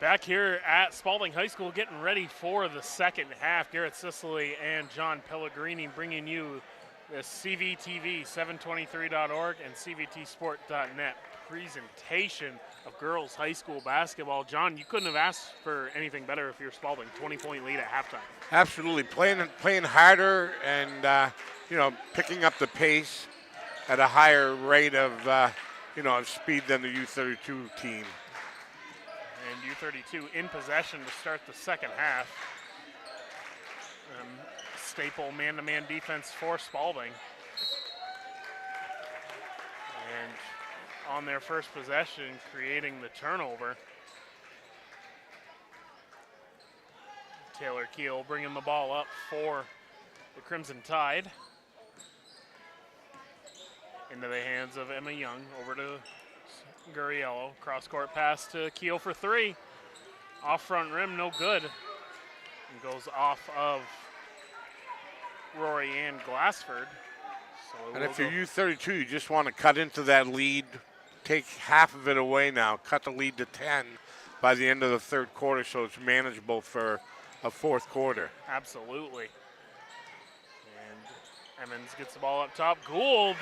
S3: Back here at Spaulding High School, getting ready for the second half. Garrett Sicily and John Pellegrini bringing you the CVTV 723.org and CVTsport.net presentation of girls high school basketball. John, you couldn't have asked for anything better if you're Spaulding. 20-point lead at halftime.
S4: Absolutely, playing harder and picking up the pace at a higher rate of of speed than the U-32 team.
S3: And U-32 in possession to start the second half. Staple man-to-man defense for Spaulding. And on their first possession, creating the turnover. Taylor Keel bringing the ball up for the Crimson Tide. Into the hands of Emma Young, over to Gurriello. Cross-court pass to Keel for three. Off front rim, no good. And goes off of Rory Ann Glassford. So
S4: And if you're U-32, you just want to cut into that lead, take half of it away now, cut the lead to 10 by the end of the third quarter so it's manageable for a fourth quarter.
S3: Absolutely. And Emmons gets the ball up top. Gould,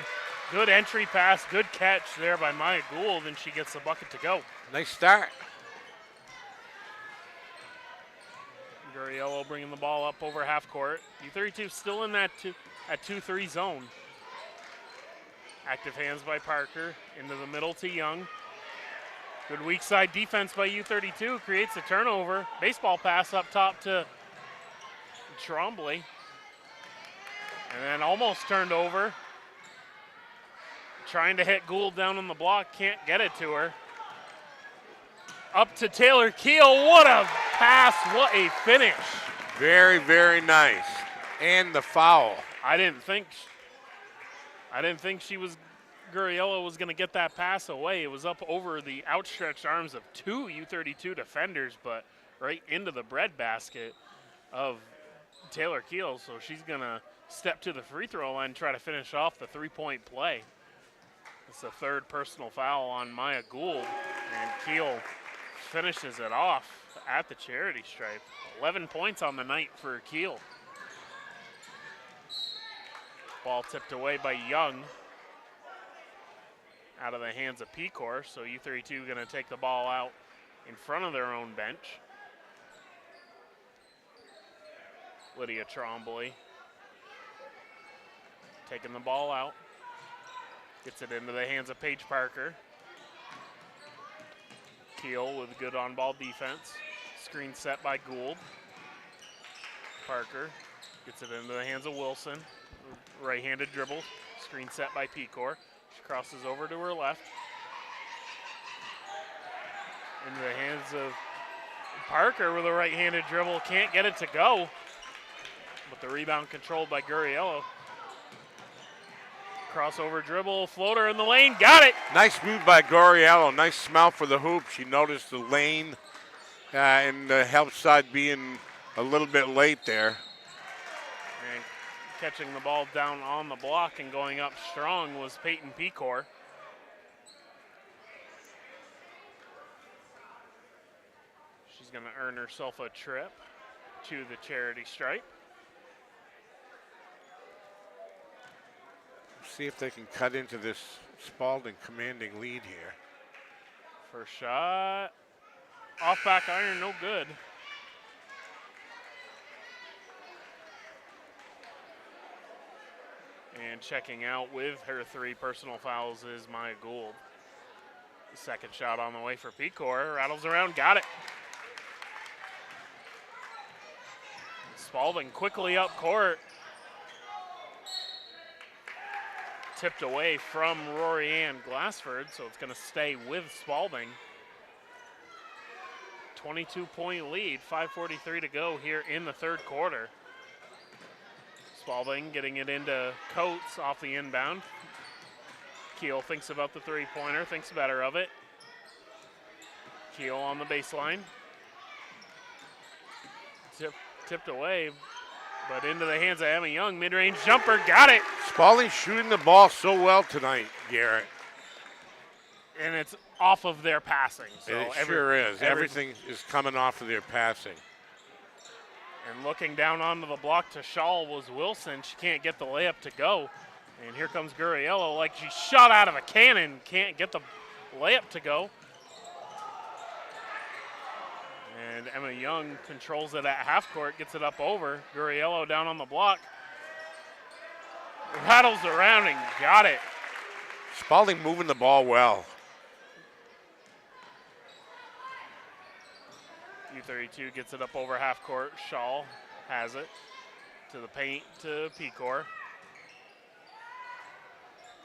S3: good entry pass, good catch there by Maya Gould, and she gets the bucket to go.
S4: Nice start.
S3: Gurriello bringing the ball up over half court. U-32 still in that 2-3 zone. Active hands by Parker, into the middle to Young. Good weak side defense by U-32, creates a turnover. Baseball pass up top to Trombley. And then almost turned over. Trying to hit Gould down on the block, can't get it to her. Up to Taylor Keel, what a pass, what a finish.
S4: Very, very nice. And the foul.
S3: I didn't think Gurriello was gonna get that pass away. It was up over the outstretched arms of two U-32 defenders, but right into the breadbasket of Taylor Keel. So she's gonna step to the free throw line and try to finish off the 3-point play. It's the third personal foul on Maya Gould, and Keel finishes it off at the charity stripe. 11 points on the night for Keel. Ball tipped away by Young. Out of the hands of Pecor, so U-32 gonna take the ball out in front of their own bench. Lydia Trombley taking the ball out. Gets it into the hands of Paige Parker. Keel with good on-ball defense. Screen set by Gould. Parker gets it into the hands of Wilson. Right-handed dribble. Screen set by Pecor. She crosses over to her left. Into the hands of Parker with a right-handed dribble. Can't get it to go. But the rebound controlled by Gurriello. Crossover dribble, floater in the lane, got it!
S4: Nice move by Gurriello, nice smell for the hoop. She noticed the lane and the help side being a little bit late there.
S3: And catching the ball down on the block and going up strong was Peyton Pecor. She's gonna earn herself a trip to the charity stripe.
S4: See if they can cut into this Spaulding commanding lead here.
S3: First shot, off back iron, no good. And checking out with her 3 personal fouls is Maya Gould. The second shot on the way for Pecor, rattles around, got it. Spaulding quickly up court. Tipped away from Rory Ann Glassford, so it's going to stay with Spaulding. 22-point lead, 5:43 to go here in the third quarter. Spaulding getting it into Coates off the inbound. Keel thinks about the three-pointer, thinks better of it. Keel on the baseline. Tipped away, but into the hands of Emma Young. Mid-range jumper, got it.
S4: Spaulding shooting the ball so well tonight, Garrett.
S3: and it's off of their passing. So
S4: It sure is. Everything is coming off of their passing.
S3: And looking down onto the block to Shaw was Wilson. She can't get the layup to go. And here comes Gurriello like she shot out of a cannon. Can't get the layup to go. And Emma Young controls it at half court, gets it up over. Gurriello down on the block. Rattles around and got it.
S4: Spaulding moving the ball well.
S3: U-32 gets it up over half court. Shaw has it to the paint to Pecor.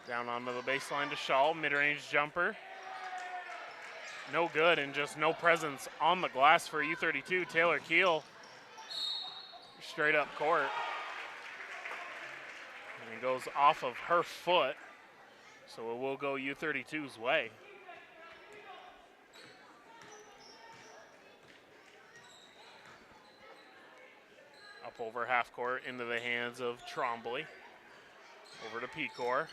S3: Down onto the baseline to Shaw, mid-range jumper. No good, and just no presence on the glass for U-32. Taylor Keel straight up court. And it goes off of her foot, so it will go U-32's way. Up over half court into the hands of Trombley. Over to Pecor.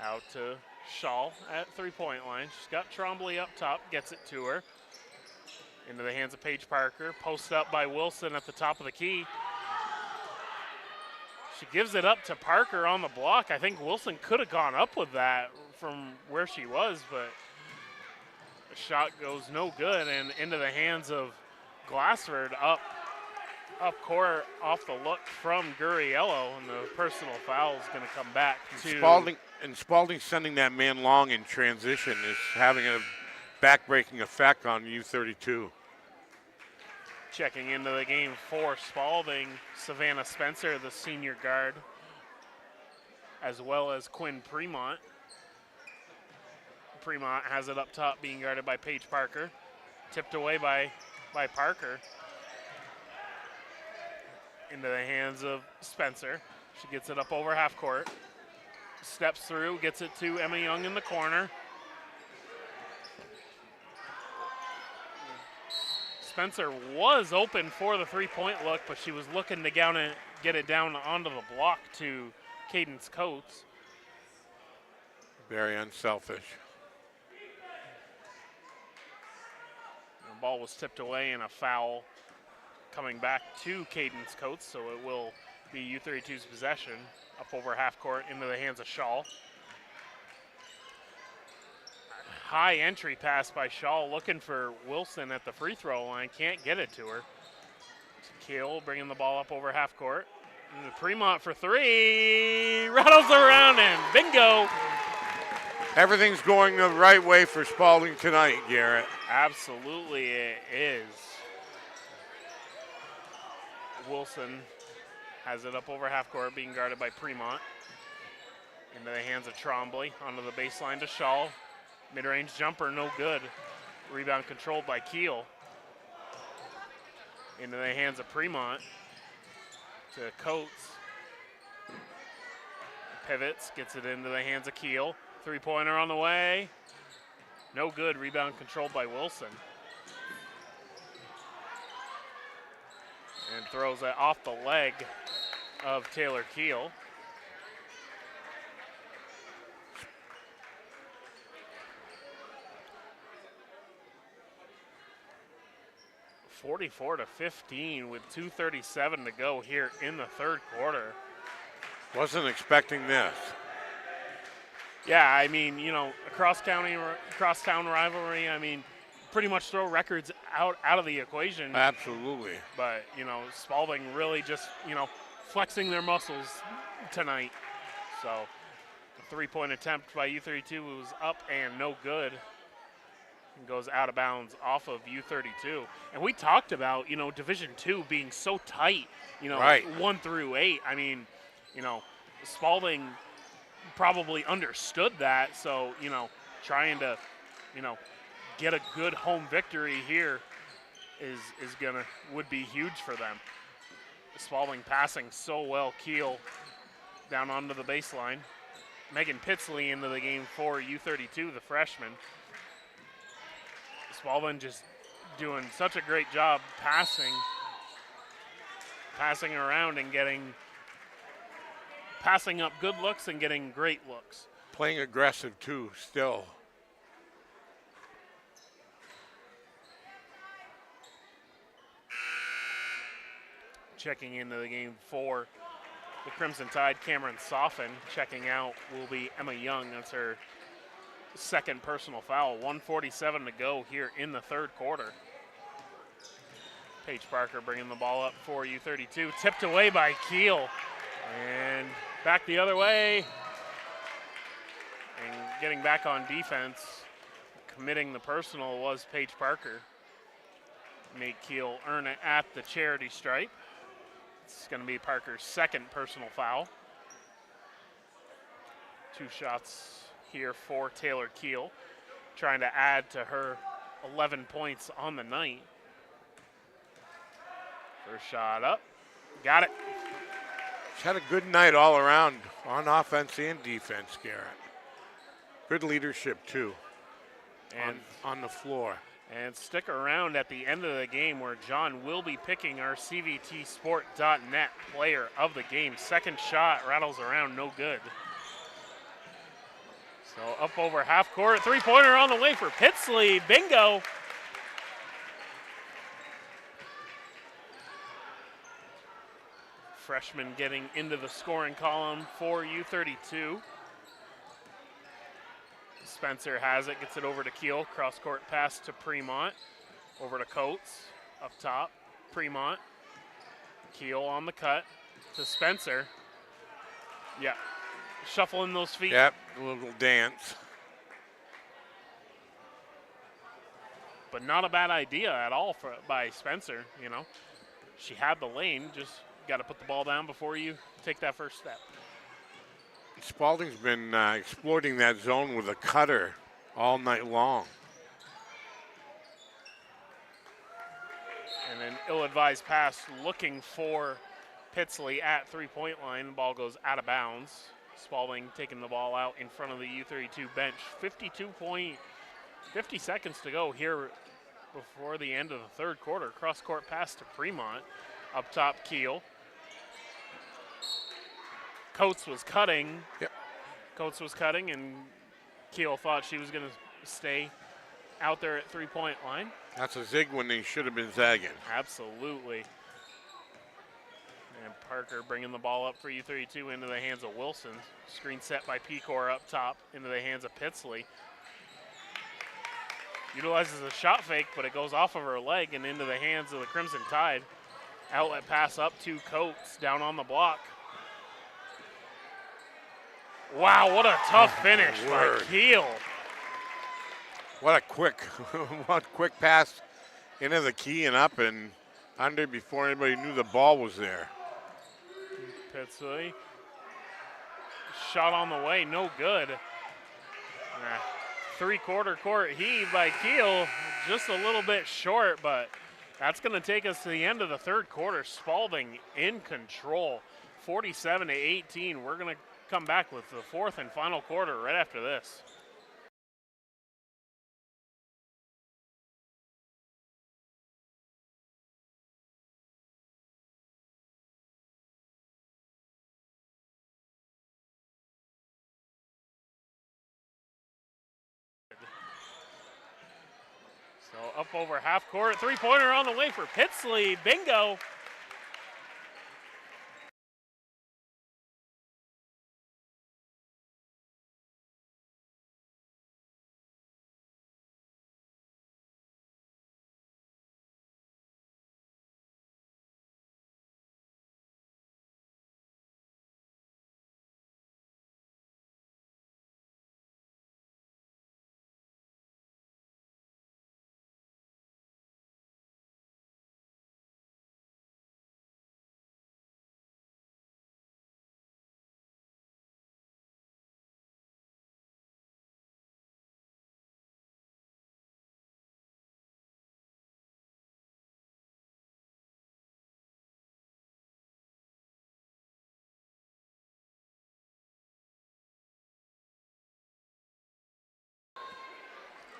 S3: Out to Shaw at three-point line. She's got Trombley up top, gets it to her. Into the hands of Paige Parker. Posted up by Wilson at the top of the key. She gives it up to Parker on the block. I think Wilson could have gone up with that from where she was, but the shot goes no good and into the hands of Glassford up court off the look from Gurriello, and the personal foul is going to come back to
S4: Spaulding sending that man long in transition is having a back-breaking effect on U-32.
S3: Checking into the game for Spaulding, Savannah Spencer, the senior guard, as well as Quinn Premont. Premont has it up top, being guarded by Paige Parker. Tipped away by Parker. Into the hands of Spencer. She gets it up over half court. Steps through, gets it to Emma Young in the corner. Spencer was open for the three-point look, but she was looking to get it down onto the block to Cadence Coates.
S4: Very unselfish.
S3: The ball was tipped away and a foul coming back to Cadence Coates, so it will be U-32's possession. Up over half court into the hands of Shaw. High entry pass by Shaw, looking for Wilson at the free throw line. Can't get it to her. Keel bringing the ball up over half court. And Premont for three. Rattles around and bingo.
S4: Everything's going the right way for Spaulding tonight, Garrett.
S3: Absolutely it is. Wilson has it up over half court, being guarded by Premont. Into the hands of Trombley, onto the baseline to Shaw. Mid-range jumper, no good. Rebound controlled by Keel. Into the hands of Premont to Coates. Pivots, gets it into the hands of Keel. Three-pointer on the way. No good, rebound controlled by Wilson. And throws it off the leg of Taylor Keel. (44-15) with 2:37 to go here in the third quarter.
S4: Wasn't expecting this.
S3: Yeah, I mean, you know, a crosstown rivalry. I mean, pretty much throw records out of the equation.
S4: Absolutely.
S3: But, you know, Spaulding really just, you know, flexing their muscles tonight. So, a three-point attempt by U-32 was up and no good. And goes out of bounds off of U-32. And we talked about, you know, Division II being so tight, you know,
S4: right.
S3: 1 through 8. I mean, you know, Spaulding probably understood that. So, you know, trying to, you know, get a good home victory here would be huge for them. Spaulding passing so well. Keel down onto the baseline. Megan Pitsley into the game for U-32, the freshman. Spaulding just doing such a great job passing around and passing up good looks and getting great looks.
S4: Playing aggressive too, still.
S3: Checking into the game for the Crimson Tide, Cameron Soffin. Checking out will be Emma Young. That's her second personal foul. 1:47 to go here in the third quarter. Paige Parker bringing the ball up for U-32. Tipped away by Keel. And back the other way. And getting back on defense, committing the personal was Paige Parker. Made Keel earn it at the charity stripe. It's going to be Parker's second personal foul. 2 shots here for Taylor Keel, trying to add to her 11 points on the night. First shot up, got it.
S4: She's had a good night all around on offense and defense, Garrett. Good leadership, too,
S3: And
S4: on the floor.
S3: And stick around at the end of the game where John will be picking our CVTsport.net player of the game. Second shot rattles around, no good. So up over half court, 3-pointer on the way for Pitsley, bingo. Freshman getting into the scoring column for U-32. Spencer has it, gets it over to Keel. Cross-court pass to Fremont. Over to Coates, up top. Fremont. Keel on the cut to Spencer. Yeah, shuffling those feet.
S4: Yep, a little dance.
S3: But not a bad idea at all by Spencer, you know. She had the lane, just got to put the ball down before you take that first step.
S4: Spaulding's been exploiting that zone with a cutter all night long.
S3: And an ill-advised pass looking for Pitsley at three-point line. The ball goes out of bounds. Spaulding taking the ball out in front of the U-32 bench. 50 seconds to go here before the end of the third quarter. Cross-court pass to Fremont. Up top, Keel. Coates was cutting.
S4: Yep.
S3: Coates was cutting, and Keel thought she was going to stay out there at three-point line.
S4: That's a zig when they should have been zagging.
S3: Absolutely. And Parker bringing the ball up for U-32 into the hands of Wilson. Screen set by Pecor up top into the hands of Pitsley. Utilizes a shot fake, but it goes off of her leg and into the hands of the Crimson Tide. Outlet pass up to Coates down on the block. Wow, what a tough finish by Keel.
S4: What a quick, pass into the key and up and under before anybody knew the ball was there.
S3: Pitsley. Shot on the way, no good. Three-quarter court heave by Keel, just a little bit short, but that's going to take us to the end of the third quarter. Spaulding in control, 47-18. We're going to come back with the fourth and final quarter right after this. So up over half court, three-pointer on the way for Pitsley, bingo.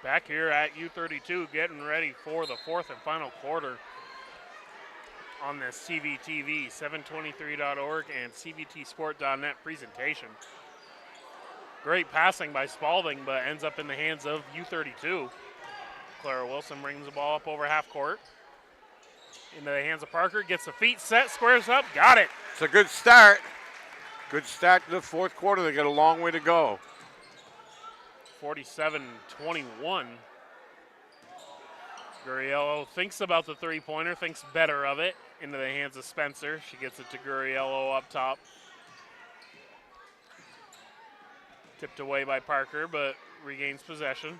S3: Back here at U-32, getting ready for the fourth and final quarter on this CVTV, 723.org and CVTsport.net presentation. Great passing by Spaulding, but ends up in the hands of U-32. Clara Wilson brings the ball up over half court. Into the hands of Parker. Gets the feet set. Squares up. Got it.
S4: It's a good start. Good start to the fourth quarter. They got a long way to go.
S3: 47-21. Gurriello thinks about the three-pointer, thinks better of it. Into the hands of Spencer. She gets it to Gurriello up top. Tipped away by Parker, but regains possession.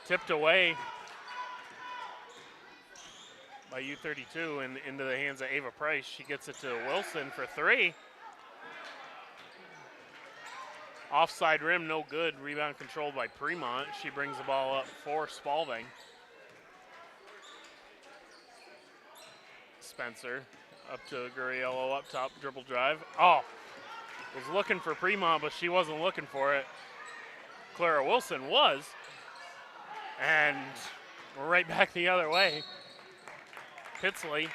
S3: Tipped away by U-32 and into the hands of Ava Price. She gets it to Wilson for three. Offside rim, no good. Rebound controlled by Fremont. She brings the ball up for Spaulding. Spencer up to Gurriello up top, dribble drive. Oh, was looking for Fremont, but she wasn't looking for it. Clara Wilson was. And we're right back the other way. Pitsley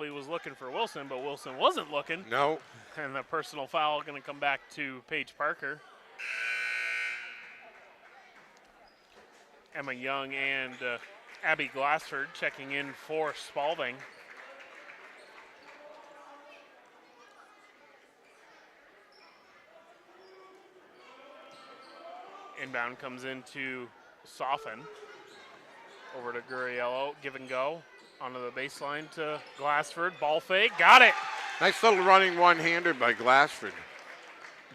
S3: was looking for Wilson, but Wilson wasn't looking.
S4: No.
S3: And the personal foul going to come back to Paige Parker. Emma Young and Abby Glassford checking in for Spaulding. Inbound comes into Soften. Over to Gurriello, give and go. Onto the baseline to Glassford, ball fake, got it.
S4: Nice little running one-hander by Glassford.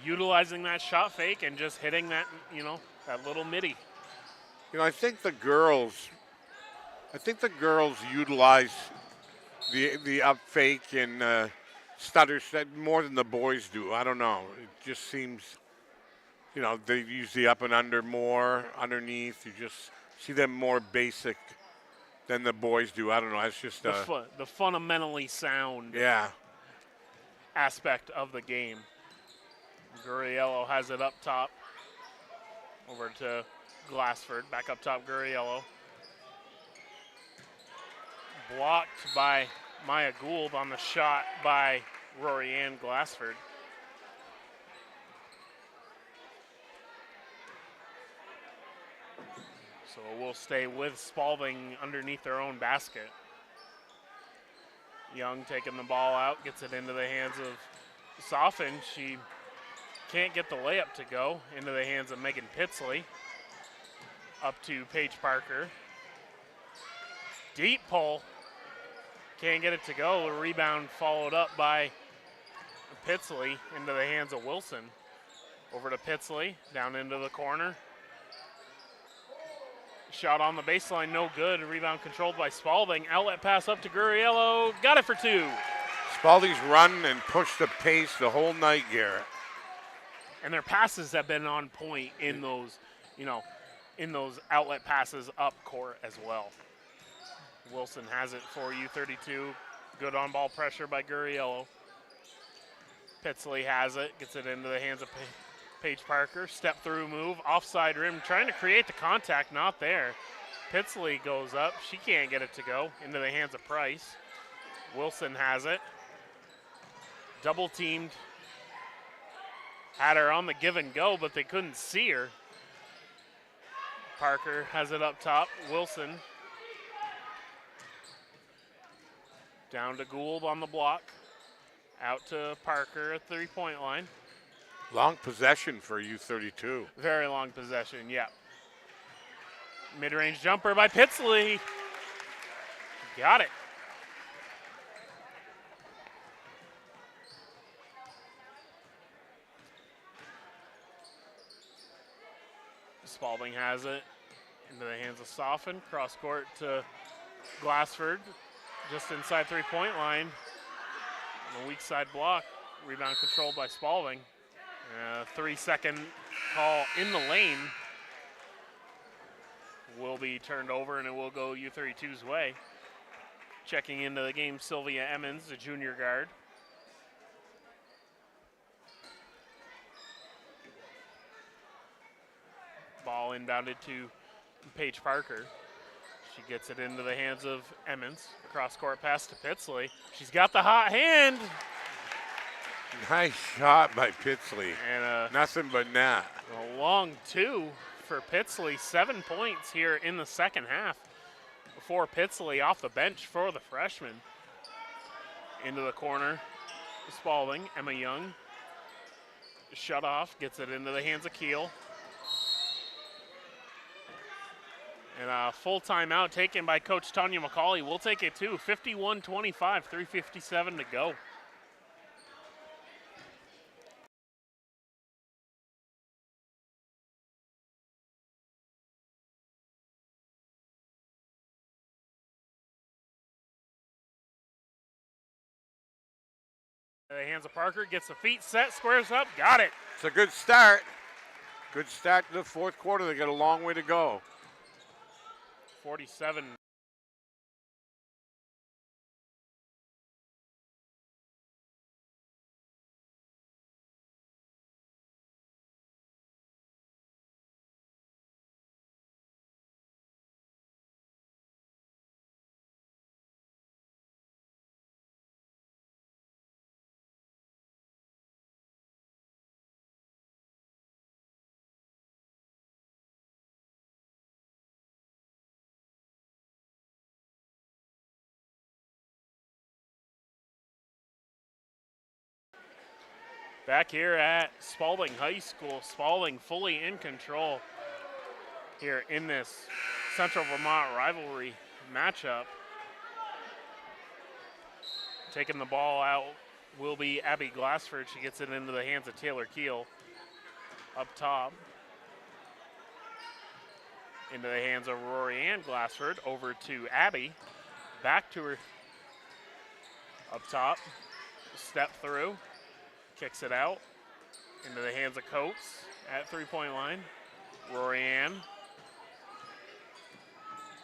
S3: Utilizing that shot fake and just hitting that, that little midi.
S4: I think the girls utilize the up fake and stutter set more than the boys do. I don't know. It just seems, they use the up and under more underneath. You just see them more basic than the boys do. I don't know. It's just
S3: the fundamentally sound aspect of the game. Gurriello has it up top. Over to Glassford. Back up top, Gurriello. Blocked by Maya Gould on the shot by Rory Ann Glassford. So we'll stay with Spaulding underneath their own basket. Young taking the ball out, gets it into the hands of Soften. She can't get the layup to go. Into the hands of Megan Pitsley. Up to Paige Parker. Deep pull. Can't get it to go. The rebound followed up by Pitsley into the hands of Wilson. Over to Pitsley, down into the corner. Shot on the baseline, no good. Rebound controlled by Spaulding. Outlet pass up to Gurriello. Got it for two.
S4: Spaulding's run and pushed the pace the whole night, Garrett.
S3: And their passes have been on point in those, in those outlet passes up court as well. Wilson has it for U-32. Good on-ball pressure by Gurriello. Pitsley has it, gets it into the hands of Paige Parker. Step through move, offside rim, trying to create the contact, not there. Pitsley goes up, she can't get it to go. Into the hands of Price. Wilson has it. Double teamed. Had her on the give and go, but they couldn't see her. Parker has it up top. Wilson. Down to Gould on the block. Out to Parker at three-point line.
S4: Long possession for U-32.
S3: Very long possession, yeah. Mid-range jumper by Pitsley. Got it. Spaulding has it into the hands of Soften. Cross court to Glassford. Just inside three-point line. On the weak side block. Rebound controlled by Spaulding. 3-second call in the lane will be turned over, and it will go U-32's way. Checking into the game, Sylvia Emmons, the junior guard. Ball inbounded to Paige Parker. She gets it into the hands of Emmons. Cross-court pass to Pitsley. She's got the hot hand.
S4: Nice shot by Pitsley.
S3: And
S4: nothing but net.
S3: A long two for Pitsley. 7 points here in the second half for Pitsley off the bench for the freshman. Into the corner, Spaulding, Emma Young. Shut off, gets it into the hands of Keel. And a full timeout taken by Coach Tanya McCauley. We'll take it too. 51-25, 3:57 to go. The hands of Parker, gets the feet set, squares up, got it.
S4: It's a good start. Good start to the fourth quarter. They got a long way to go.
S3: 47. Back here at Spaulding High School, Spaulding fully in control here in this Central Vermont rivalry matchup. Taking the ball out will be Abby Glassford. She gets it into the hands of Taylor Keel up top. Into the hands of Rory Ann Glassford, over to Abby. Back to her up top, step through. Kicks it out into the hands of Coates at three-point line. Rory Ann.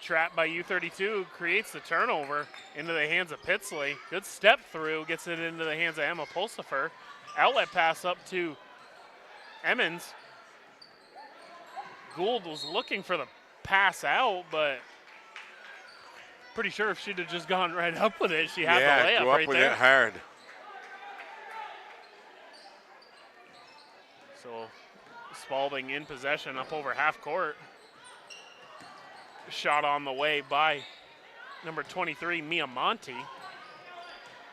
S3: Trapped by U-32, creates the turnover into the hands of Pitsley. Good step through, gets it into the hands of Emma Pulsifer. Outlet pass up to Emmons. Gould was looking for the pass out, but pretty sure if she'd have just gone right up with it, she had the layup
S4: go up
S3: right
S4: with
S3: there.
S4: it hard.
S3: So Spaulding in possession up over half court. Shot on the way by number 23, Mia Monty.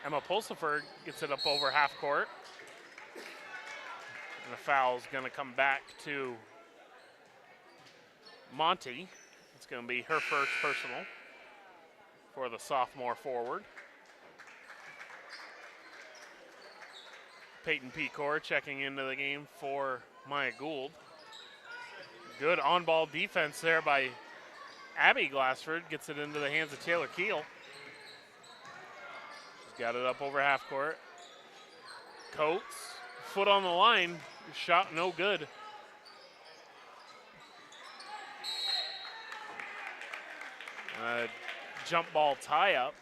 S3: Emma Pulsifer gets it up over half court. And the foul's going to come back to Monty. It's going to be her first personal for the sophomore forward. Peyton Pecor checking into the game for Maya Gould. Good on-ball defense there by Abby Glassford. Gets it into the hands of Taylor Keel. She's got it up over half court. Coates, foot on the line, shot no good. Jump ball tie-up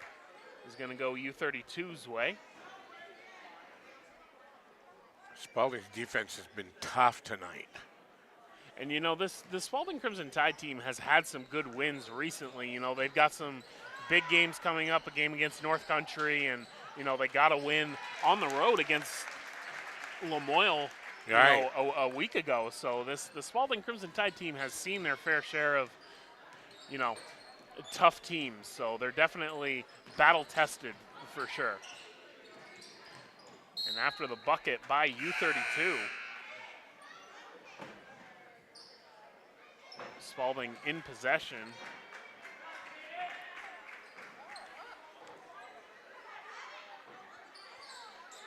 S3: is going to go U-32's way.
S4: Spaulding's defense has been tough tonight.
S3: And, you know, this Spaulding Crimson Tide team has had some good wins recently. You know, they've got some big games coming up, a game against North Country, and, you know, they got a win on the road against Lamoille a week ago. So the Spaulding Crimson Tide team has seen their fair share of, you know, tough teams. So they're definitely battle-tested for sure. And after the bucket by U-32, Spaulding in possession.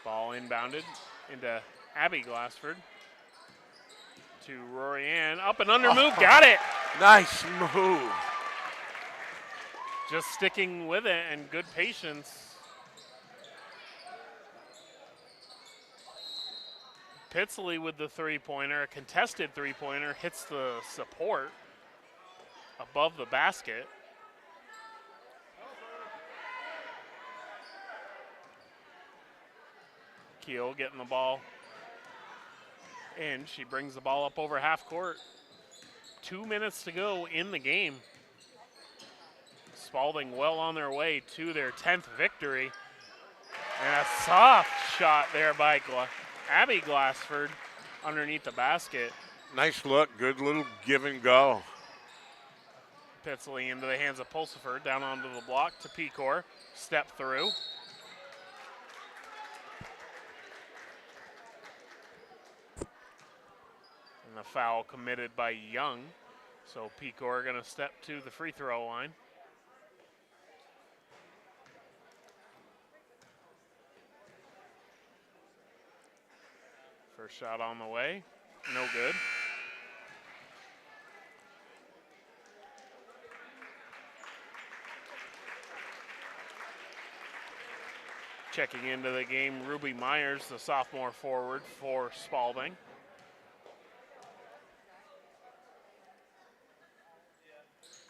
S3: Ball inbounded into Abby Glassford. To Rory Ann, up and under move, got it!
S4: Nice move.
S3: Just sticking with it and good patience. Pitsley with the three-pointer, a contested three-pointer, hits the support above the basket. Keel getting the ball in. She brings the ball up over half court. 2 minutes to go in the game. Spaulding well on their way to their 10th victory. And a soft shot there by Abby Glassford underneath the basket.
S4: Nice look, good little give and go.
S3: Pitsley into the hands of Pulsifer, down onto the block to Pecor, step through. And the foul committed by Young. So Pecor going to step to the free throw line. First shot on the way, no good. Checking into the game, Ruby Myers, the sophomore forward for Spaulding.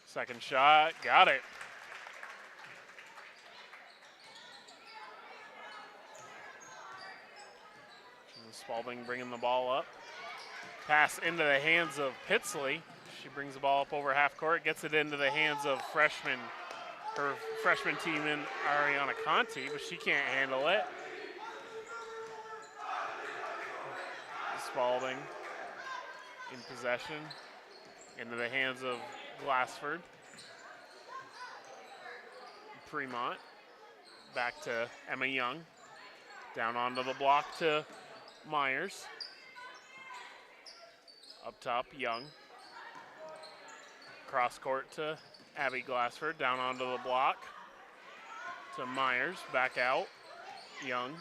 S3: Second shot, got it. Spaulding bringing the ball up. Pass into the hands of Pitsley. She brings the ball up over half court, gets it into the hands of her freshman teammate Ariana Conti, but she can't handle it. Spaulding in possession, into the hands of Glassford. Fremont, back to Emma Young. Down onto the block to Myers. Up top, Young. Cross court to Abby Glassford, down onto the block to Myers, back out, Young.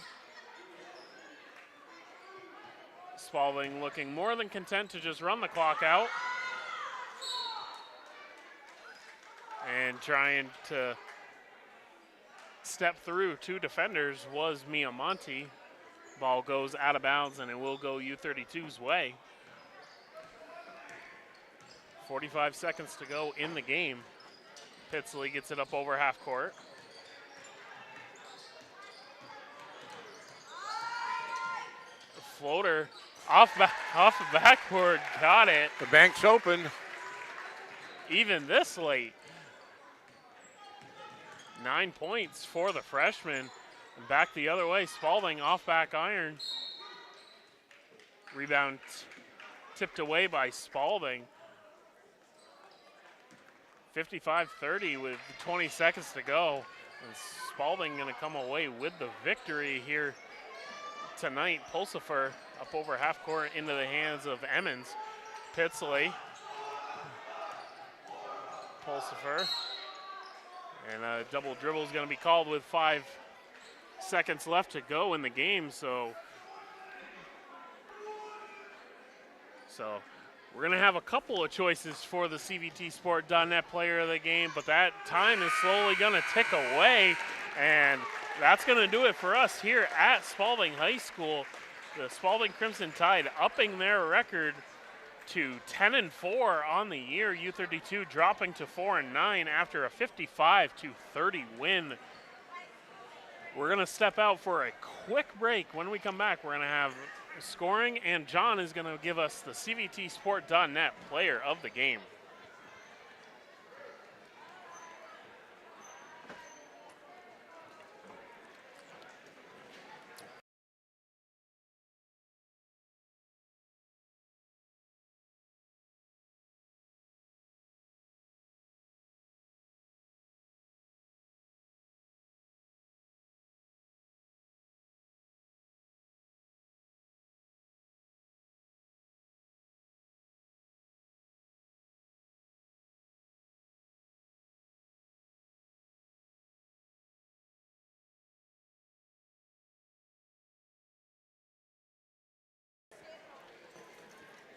S3: Spaulding looking more than content to just run the clock out. And trying to step through two defenders was Mia Monti. Ball goes out of bounds and it will go U32's way. 45 seconds to go in the game. Pitsley gets it up over half court. The floater off the backboard, got it.
S4: The bank's open.
S3: Even this late. 9 points for the freshman. And back the other way, Spaulding off back iron. Rebound tipped away by Spaulding. 55-30 with 20 seconds to go. And Spaulding going to come away with the victory here tonight. Pulsifer up over half court into the hands of Emmons. Pitsley. Pulsifer. And a double dribble is going to be called with 5 seconds left to go in the game. So we're going to have a couple of choices for the CVTsport.net player of the game, but that time is slowly going to tick away, and that's going to do it for us here at Spaulding High School. The Spaulding Crimson Tide upping their record to 10-4 on the year. U32 dropping to 4-9 after a 55-30 win. We're going to step out for a quick break. When we come back, we're going to have scoring, and John is going to give us the CVTsport.net player of the game.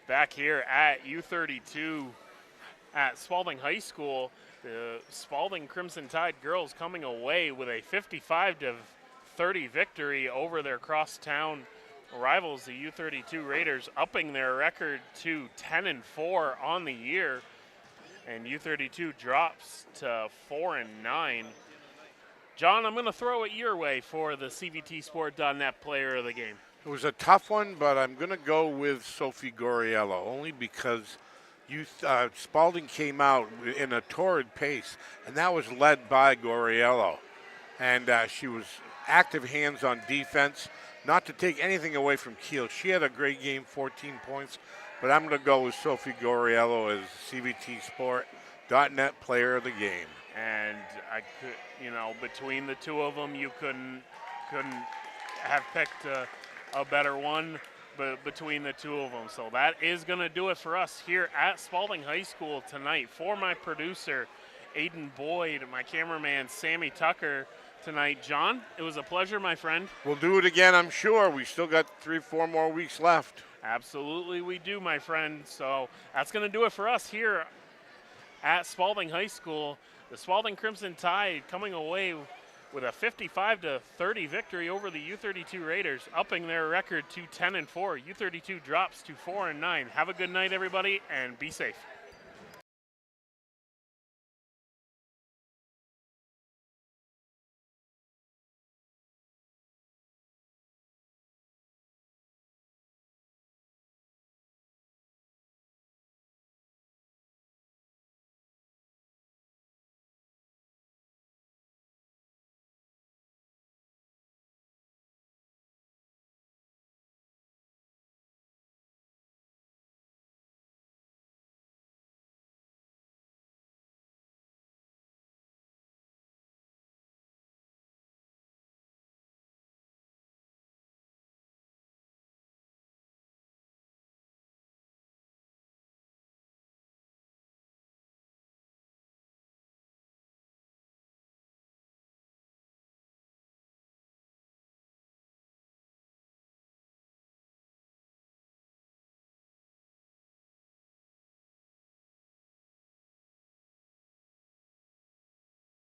S3: Back here at U32 at Spaulding High School, the Spaulding Crimson Tide girls coming away with a 55-30 victory over their crosstown rivals, the U32 Raiders, upping their record to 10-4 on the year. And U32 drops to 4-9. John, I'm going to throw it your way for the CVTsport.net player of the game.
S4: It was a tough one, but I'm going to go with Sophie Goriello, only because Spaulding came out in a torrid pace, and that was led by Goriello. And she was active hands on defense, not to take anything away from Kiel. She had a great game, 14 points, but I'm going to go with Sophie Goriello as CVT Sport .net Player of the Game.
S3: And I could, between the two of them, you couldn't have picked a better one, but between the two of them. So that is going to do it for us here at Spaulding High School tonight. For my producer, Aiden Boyd, my cameraman, Sammy Tucker, tonight. John, it was a pleasure, my friend.
S4: We'll do it again, I'm sure. We still got 3-4 more weeks left.
S3: Absolutely we do, my friend. So that's going to do it for us here at Spaulding High School. The Spaulding Crimson Tide coming away with a 55-30 victory over the U-32 Raiders, upping their record to 10-4. U-32 drops to 4-9. Have a good night, everybody, and be safe.